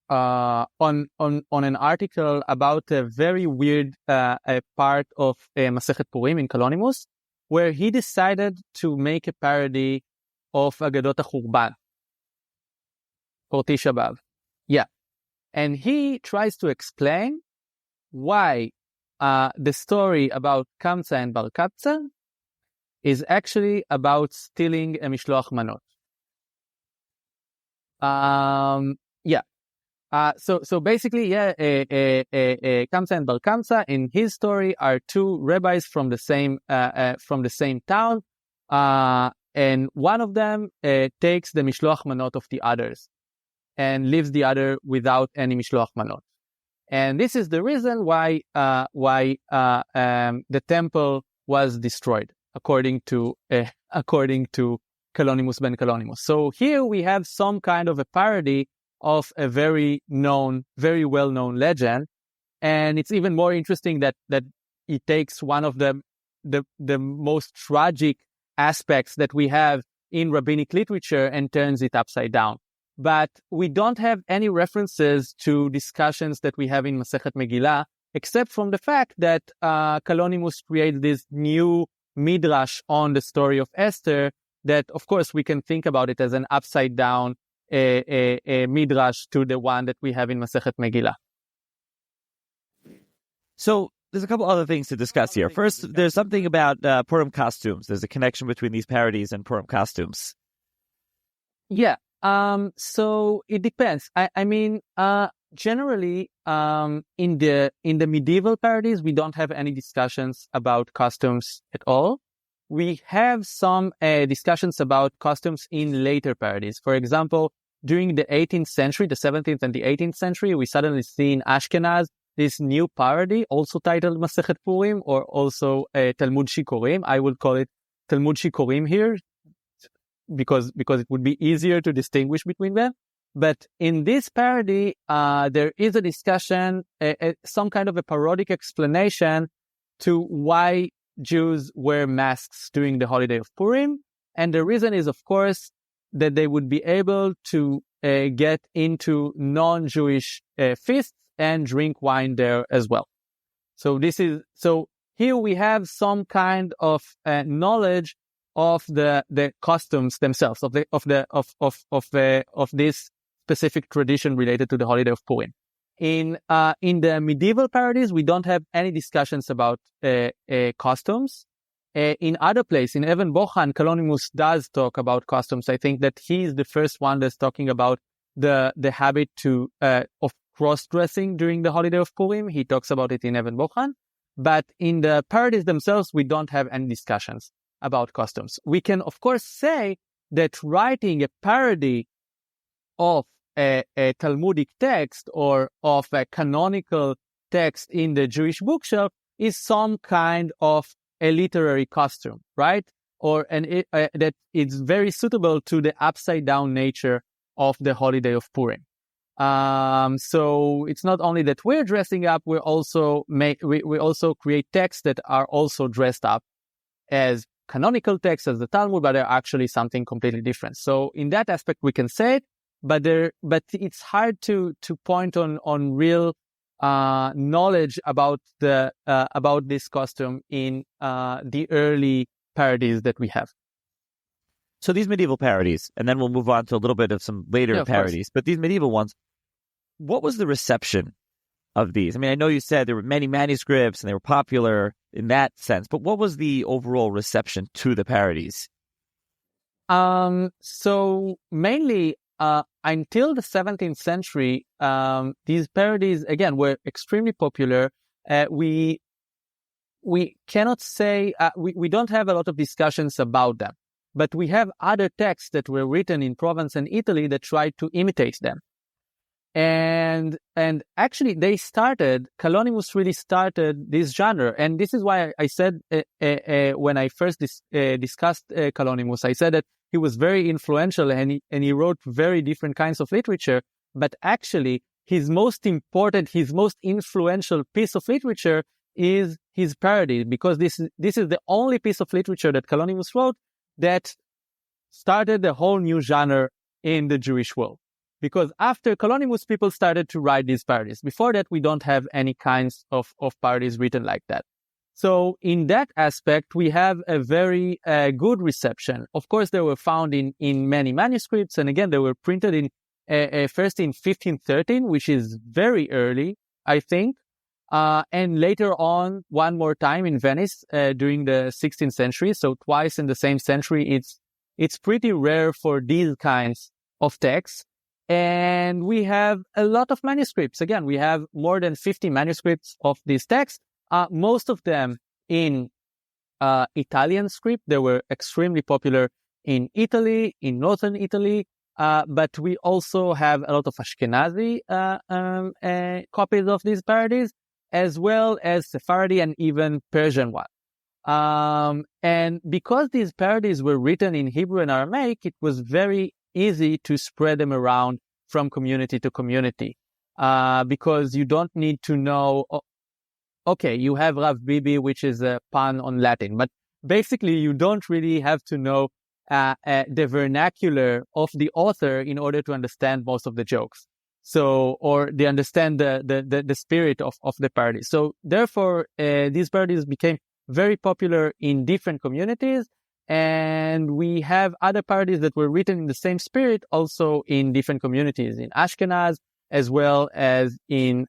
an article about a very weird a part of Masechet Purim in Kalonymus, where he decided to make a parody of Agadot HaChurban for Tisha B'Av. Yeah. And he tries to explain why the story about Kamsa and Bar Kapsa is actually about stealing a Mishloach Manot. So basically, Kamsa and Bar Kamsa in his story are two rabbis from the same town, and one of them takes the Mishloach Manot of the others and leaves the other without any Mishloach Manot. And this is the reason why the temple was destroyed, according to Kalonymus ben Kalonymus. So here we have some kind of a parody of a very well-known legend, and it's even more interesting that it takes one of the most tragic aspects that we have in rabbinic literature and turns it upside down. But we don't have any references to discussions that we have in Masechet Megillah, except from the fact that Kalonymus creates this new midrash on the story of Esther that, of course, we can think about it as an upside down a midrash to the one that we have in Masechet Megillah. So there's a couple other things to discuss here. First, there's something about Purim costumes. There's a connection between these parodies and Purim costumes. Yeah. So it depends. Generally, in the medieval parodies, we don't have any discussions about costumes at all. We have some discussions about costumes in later parodies. For example, during the 18th century, the 17th and the 18th century, we suddenly see in Ashkenaz this new parody, also titled Masechet Purim, or also Talmud Shikorim. I would call it Talmud Shikorim here, because it would be easier to distinguish between them. But in this parody, there is a discussion, some kind of a parodic explanation to why Jews wear masks during the holiday of Purim. And the reason is, of course, that they would be able to get into non-Jewish feasts and drink wine there as well. So here we have some kind of knowledge of the costumes themselves, of this specific tradition related to the holiday of Purim. In the medieval parodies, we don't have any discussions about costumes. In other places, in Evan Bochan, Kalonymus does talk about costumes. I think that he is the first one that's talking about the habit of cross-dressing during the holiday of Purim. He talks about it in Evan Bochan. But in the parodies themselves, we don't have any discussions about costumes. We can, of course, say that writing a parody of a Talmudic text or of a canonical text in the Jewish bookshelf is some kind of a literary costume, right? That it's very suitable to the upside down nature of the holiday of Purim. So it's not only that we're dressing up, we also create texts that are also dressed up as canonical texts, as the Talmud, but they're actually something completely different. So in that aspect, we can say it, but it's hard to point on real knowledge about this costume in the early parodies that we have. So these medieval parodies, and then we'll move on to a little bit of some later parodies, but these medieval ones, what was the reception of these? I mean, I know you said there were many manuscripts and they were popular in that sense, but what was the overall reception to the parodies? So mainly until the 17th century, these parodies, again, were extremely popular. We cannot say, we don't have a lot of discussions about them. but we have other texts that were written in Provence and Italy that tried to imitate them. And actually Kalonymus really started this genre. And this is why I said, when I first discussed Kalonymus, I said that he was very influential and he wrote very different kinds of literature. But actually, his most influential piece of literature is his parody, because this is the only piece of literature that Kalonymus wrote that started a whole new genre in the Jewish world. Because after Kalonymus, people started to write these parodies. Before that, we don't have any kinds of parodies written like that. So in that aspect, we have a very good reception. Of course, they were found in many manuscripts. And again, they were printed in first in 1513, which is very early, I think. And later on, one more time in Venice during the 16th century. So twice in the same century. It's pretty rare for these kinds of texts. And we have a lot of manuscripts. Again, we have more than 50 manuscripts of these texts, most of them in Italian script. They were extremely popular in Italy, in northern Italy, but we also have a lot of Ashkenazi copies of these parodies, as well as Sephardi and even Persian one. And because these parodies were written in Hebrew and Aramaic, it was very easy to spread them around from community to community, because you don't need to know, okay, you have Rav Bibi, which is a pun on Latin, but basically you don't really have to know the vernacular of the author in order to understand most of the jokes. So, or they understand the spirit of the parody. So therefore, these parodies became very popular in different communities. And we have other parodies that were written in the same spirit also in different communities, in Ashkenaz, as well as in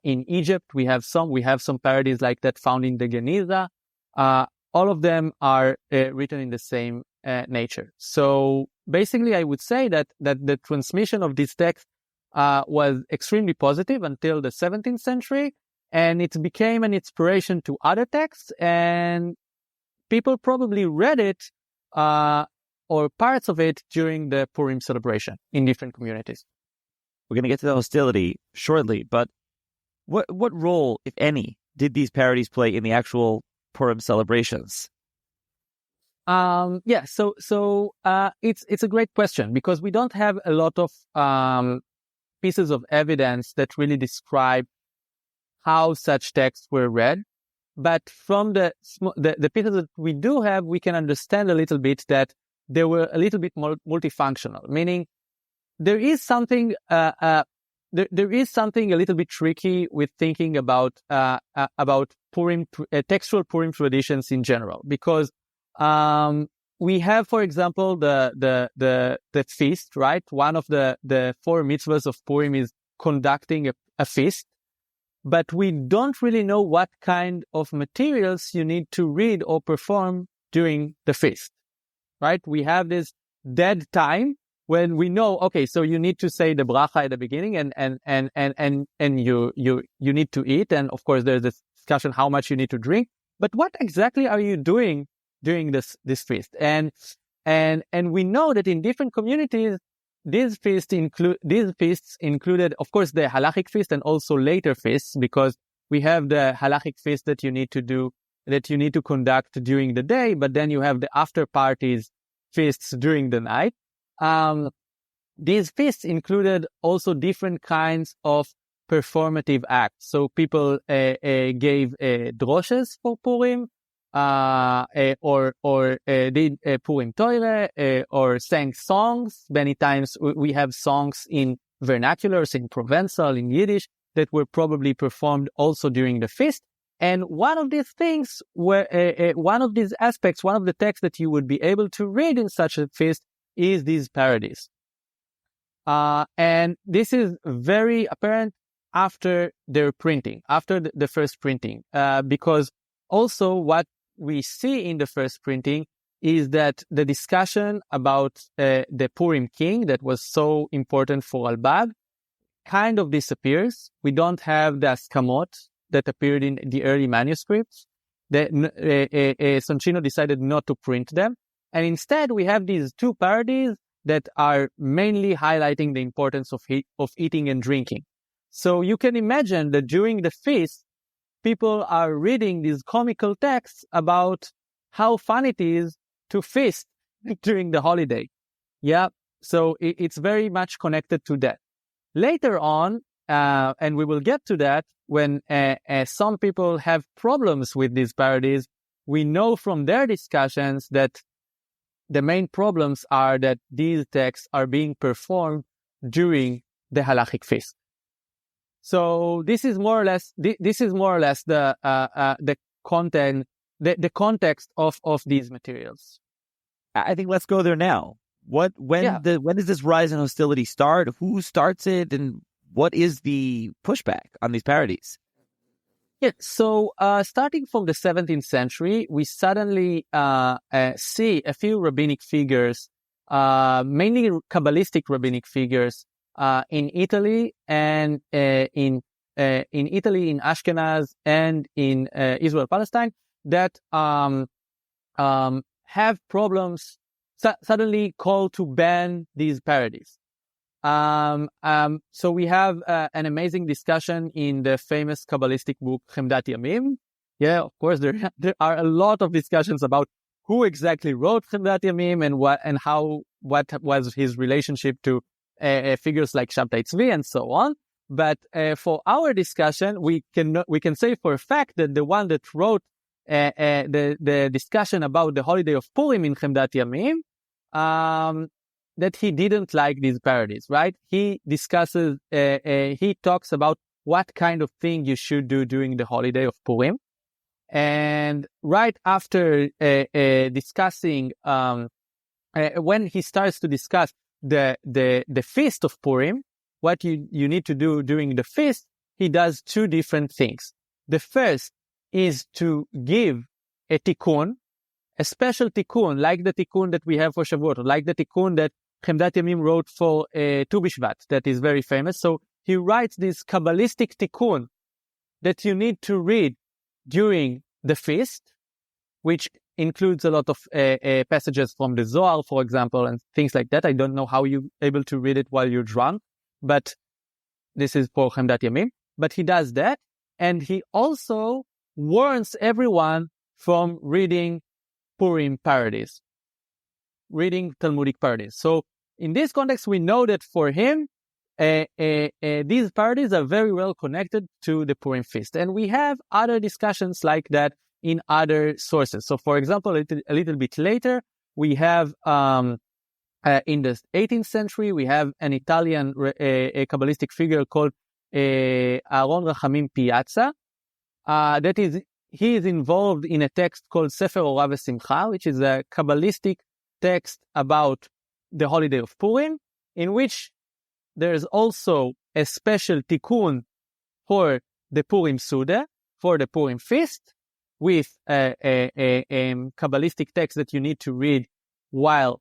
Egypt. We have some parodies like that found in the Geniza. All of them are written in the same nature. So basically, I would say that the transmission of this text was extremely positive until the 17th century, and it became an inspiration to other texts, and people probably read it or parts of it during the Purim celebration in different communities. We're going to get to the hostility shortly, but what role, if any, did these parodies play in the actual Purim celebrations? So it's a great question, because we don't have a lot of pieces of evidence that really describe how such texts were read. But from the pieces that we do have, we can understand a little bit that they were a little bit more multifunctional, meaning there is something there is something a little bit tricky with thinking about Purim textual Purim traditions in general, because we have, for example, the feast, right? One of the four mitzvahs of Purim is conducting a feast. But we don't really know what kind of materials you need to read or perform during the feast, right? We have this dead time when we know, okay, so you need to say the bracha at the beginning, and you need to eat, and of course there's this discussion how much you need to drink. But what exactly are you doing during this feast? And we know that in different communities, these feasts included, of course, the halachic feast and also later feasts, because we have the halachic feast that you need to conduct during the day, but then you have the after parties feasts during the night. These feasts included also different kinds of performative acts. So people gave droshes for Purim, or did Purim Toire, or sang songs. Many times we have songs in vernaculars, in Provençal, in Yiddish, that were probably performed also during the feast. And one of these things, one of these aspects, one of the texts that you would be able to read in such a feast is these parodies. And this is very apparent after their printing, after the first printing, because also what we see in the first printing is that the discussion about the Purim king that was so important for Ralbag kind of disappears. We don't have the askamot that appeared in the early manuscripts. Soncino decided not to print them. And instead, we have these two parodies that are mainly highlighting the importance of eating and drinking. So you can imagine that during the feast, people are reading these comical texts about how fun it is to feast during the holiday. Yeah, so it's very much connected to that. Later on, and we will get to that, when some people have problems with these parodies, we know from their discussions that the main problems are that these texts are being performed during the halachic feast. So this is more or less the content, the context of these materials. I think let's go there now. When does this rise in hostility start? Who starts it, and what is the pushback on these parodies? Yeah, so starting from the 17th century, we suddenly see a few rabbinic figures, mainly Kabbalistic rabbinic figures, in Italy and in Ashkenaz and in Israel Palestine that have problems. Suddenly call to ban these parodies. So we have an amazing discussion in the famous Kabbalistic book Chemdat Yamim. Yeah, of course, there are a lot of discussions about who exactly wrote Chemdat Yamim and what was his relationship to figures like Shabtai Tzvi and so on. But for our discussion, we can say for a fact that the one that wrote the discussion about the holiday of Purim in Chemdat Yamim, that he didn't like these parodies, right? He discusses, he talks about what kind of thing you should do during the holiday of Purim. And right after discussing, when he starts to discuss the feast of Purim, what you need to do during the feast, he does two different things. The first is to give a tikkun, a special tikkun, like the tikkun that we have for Shavuot, or like the tikkun that Chemdat Yamim wrote for Tu B'Shvat, that is very famous. So he writes this Kabbalistic tikkun that you need to read during the feast, which includes a lot of passages from the Zohar, for example, and things like that. I don't know how you're able to read it while you're drunk, but this is for Chemdat Yamim. But he does that, and he also warns everyone from reading Purim parodies, reading Talmudic parodies. So in this context, we know that for him, these parodies are very well connected to the Purim feast. And we have other discussions like that in other sources. So for example, a little bit later, we have, in the 18th century, we have an Italian a Kabbalistic figure called Aaron Rachamim Piazza. He is involved in a text called Sefer Ora V'Simcha, which is a Kabbalistic text about the holiday of Purim, in which there is also a special tikkun for the Purim Suda, for the Purim feast, with a Kabbalistic text that you need to read while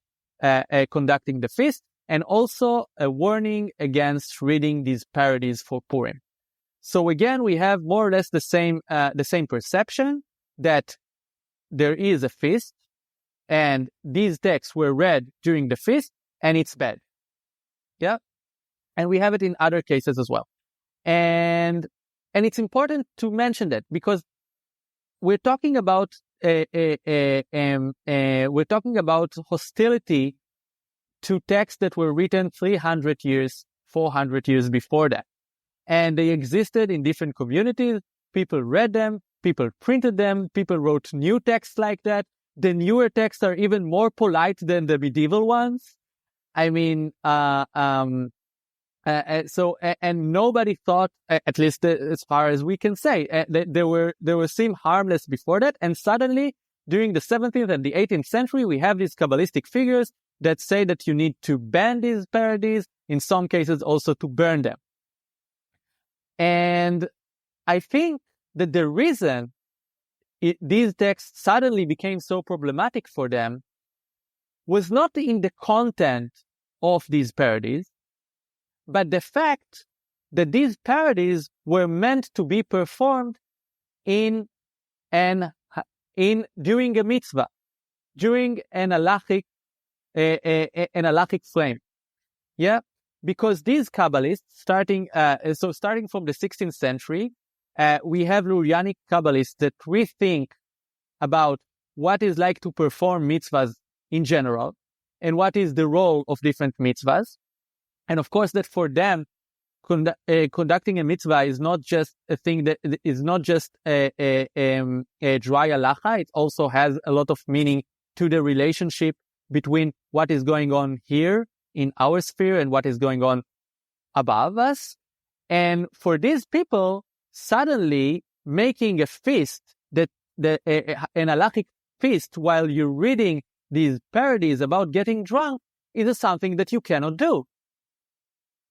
conducting the feast, and also a warning against reading these parodies for Purim. So again, we have more or less the same perception that there is a feast, and these texts were read during the feast, and it's bad. Yeah, and we have it in other cases as well, and it's important to mention that because we're talking about hostility to texts that were written 300 years, 400 years before that. And they existed in different communities. People read them, people printed them, people wrote new texts like that. The newer texts are even more polite than the medieval ones. I mean, and nobody thought, at least as far as we can say, they were seem harmless before that. And suddenly, during the 17th and the 18th century, we have these Kabbalistic figures that say that you need to ban these parodies, in some cases also to burn them. And I think that the reason these texts suddenly became so problematic for them was not in the content of these parodies, but the fact that these parodies were meant to be performed during a mitzvah. during an halachic frame. Yeah, because these Kabbalists, starting from the 16th century, we have Lurianic Kabbalists that rethink about what is like to perform mitzvahs in general, and what is the role of different mitzvahs. And of course, that for them, conducting a mitzvah is not just a thing that is not just a dry halacha. It also has a lot of meaning to the relationship between what is going on here in our sphere and what is going on above us. And for these people, suddenly making a feast, an halachic feast, while you're reading these parodies about getting drunk, is something that you cannot do.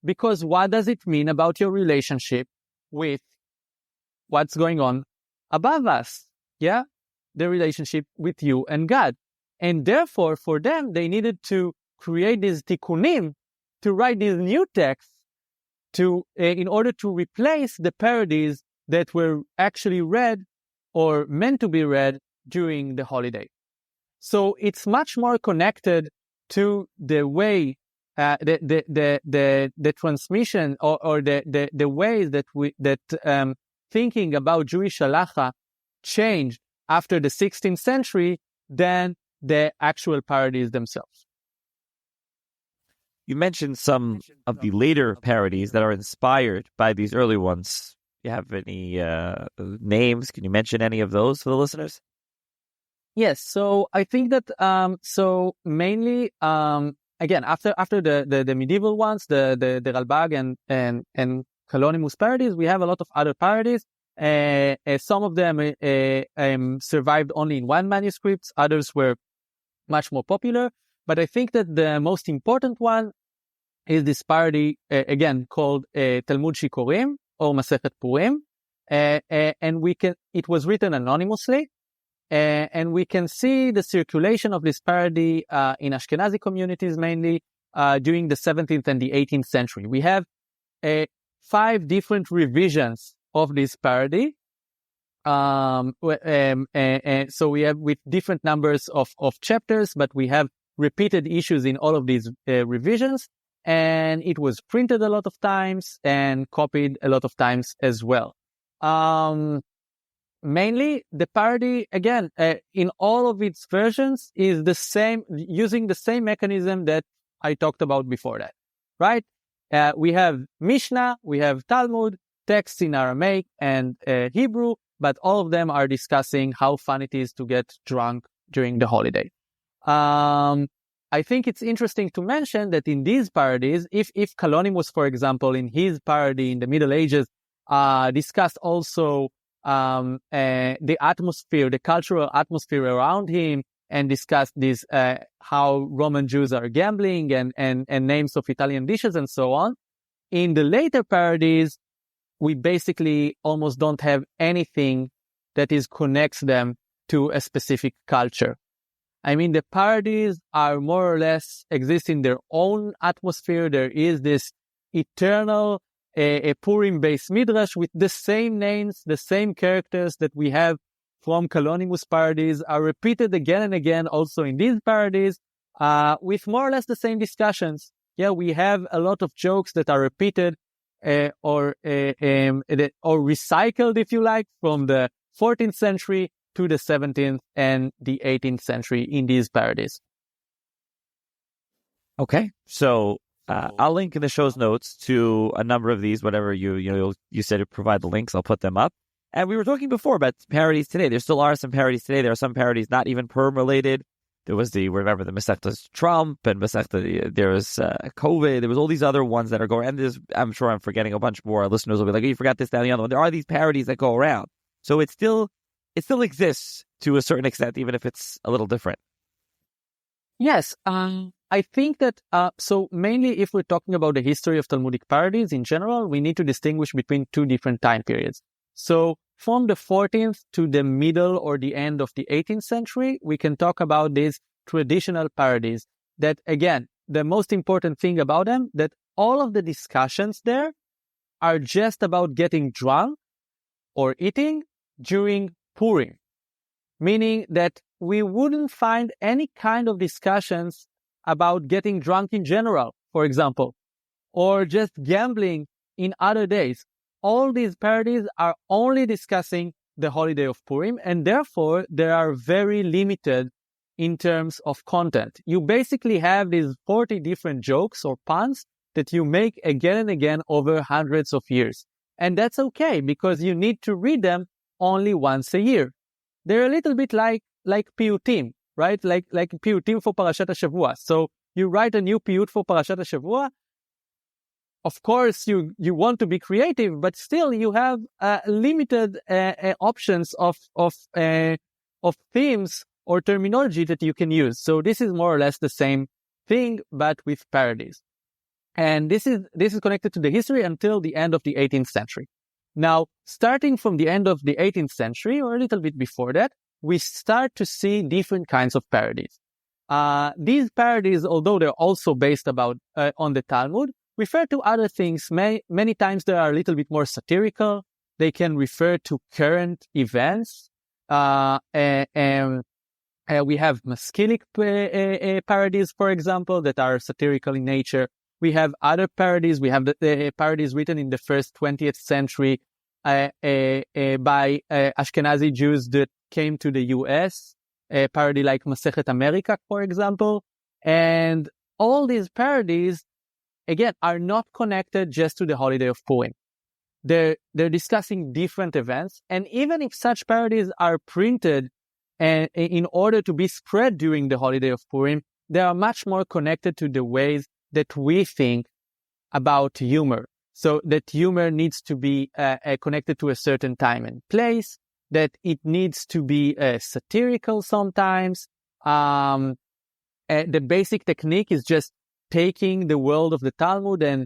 Because what does it mean about your relationship with what's going on above us? Yeah? The relationship with you and God. And therefore, for them, they needed to create these tikkunim, to write these new texts in order to replace the parodies that were actually read or meant to be read during the holiday. So it's much more connected to the way the transmission or the ways that thinking about Jewish halacha changed after the 16th century than the actual parodies themselves. You mentioned some of the later parodies that are inspired by these early ones. Do you have any names? Can you mention any of those for the listeners? Yes. So I think that mainly again after the medieval ones, the Ralbag and Kalonymus parodies, we have a lot of other parodies. Some of them survived only in one manuscript. Others were much more popular. But I think that the most important one is this parody, again, called Talmud Shikorim or Masechet Purim. And it was written anonymously. And we can see the circulation of this parody in Ashkenazi communities mainly during the 17th and the 18th century. We have 5 different revisions of this parody. So we have with different numbers of chapters, but we have repeated issues in all of these revisions. And it was printed a lot of times and copied a lot of times as well. Mainly, the parody, again, in all of its versions is the same, using the same mechanism that I talked about before that, right? We have Mishnah, we have Talmud, texts in Aramaic and Hebrew, but all of them are discussing how fun it is to get drunk during the holiday. I think it's interesting to mention that in these parodies, if Kalonymus, for example, in his parody in the Middle Ages, discussed also the atmosphere, the cultural atmosphere around him, and discussed this how Roman Jews are gambling and names of Italian dishes and so on. In the later parodies, we basically almost don't have anything that connects them to a specific culture. I mean, the parodies are more or less exist in their own atmosphere. There is this eternal a Purim-based midrash with the same names, the same characters that we have from Kalonymus parodies are repeated again and again also in these parodies with more or less the same discussions. Yeah, we have a lot of jokes that are repeated or recycled, if you like, from the 14th century to the 17th and the 18th century in these parodies. Okay, so I'll link in the show's notes to a number of these, whatever you said to provide the links, I'll put them up. And we were talking before about parodies today. There still are some parodies today. There are some parodies not even Purim related. There was the Masechtas Trump and Masechta, there was COVID. There was all these other ones that are going, and I'm sure I'm forgetting a bunch more. Our listeners will be like, oh, you forgot this, that, and the other one. There are these parodies that go around. So it still exists to a certain extent, even if it's a little different. Yes, I think that, so mainly if we're talking about the history of Talmudic parodies in general, we need to distinguish between 2 different time periods. So from the 14th to the middle or the end of the 18th century, we can talk about these traditional parodies that, again, the most important thing about them, that all of the discussions there are just about getting drunk or eating during Purim. Meaning that we wouldn't find any kind of discussions about getting drunk in general, for example, or just gambling in other days. All these parodies are only discussing the holiday of Purim, and therefore they are very limited in terms of content. You basically have these 40 different jokes or puns that you make again and again over hundreds of years. And that's okay, because you need to read them only once a year. They're a little bit like piyutim, right? Like piyutim for Parashat HaShavua. So you write a new piyut for Parashat HaShavua. Of course, you want to be creative, but still you have limited options of themes or terminology that you can use. So this is more or less the same thing, but with parodies. And this is connected to the history until the end of the 18th century. Now, starting from the end of the 18th century, or a little bit before that, we start to see different kinds of parodies. These parodies, although they're also based on the Talmud, refer to other things. Many times they are a little bit more satirical. They can refer to current events. We have Maskilic parodies, for example, that are satirical in nature. We have other parodies. We have the parodies written in the first 20th century by Ashkenazi Jews that came to the U.S., a parody like Masechet America, for example. And all these parodies, again, are not connected just to the holiday of Purim. They're discussing different events. And even if such parodies are printed in order to be spread during the holiday of Purim, they are much more connected to the ways that we think about humor. So that humor needs to be connected to a certain time and place, that it needs to be satirical sometimes. The basic technique is just taking the world of the Talmud and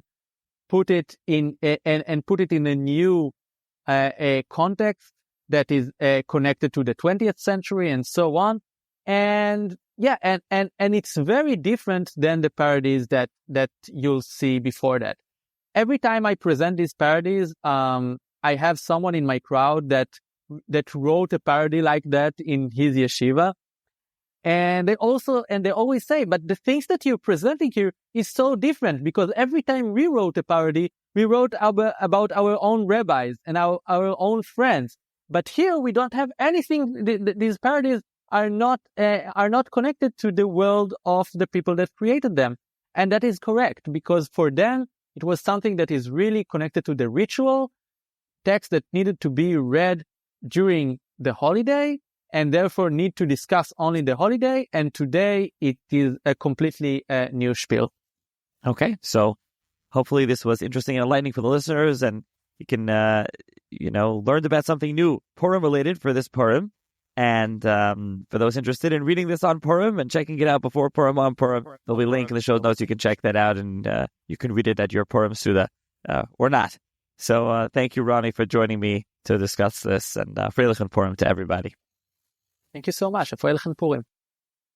put it in a new context that is connected to the 20th century and so on. And it's very different than the parodies that you'll see before that. Every time I present these parodies, I have someone in my crowd that wrote a parody like that in his yeshiva. And they always say, but the things that you're presenting here is so different, because every time we wrote a parody, we wrote about our own rabbis and our own friends. But here we don't have anything. These parodies are not connected to the world of the people that created them. And that is correct, because for them, it was something that is really connected to the ritual, text that needed to be read during the holiday, and therefore need to discuss only the holiday. And today it is a completely new spiel. Okay, so hopefully this was interesting and enlightening for the listeners, and you can learn about something new Purim related for this Purim. And for those interested in reading this on Purim and checking it out before Purim on Purim, there'll be a link in the show notes. You can check that out, and you can read it at your Purim Suda or not. So thank you, Roni, for joining me to discuss this, and Freilichen Purim to everybody. Thank you so much. Freilichen Purim.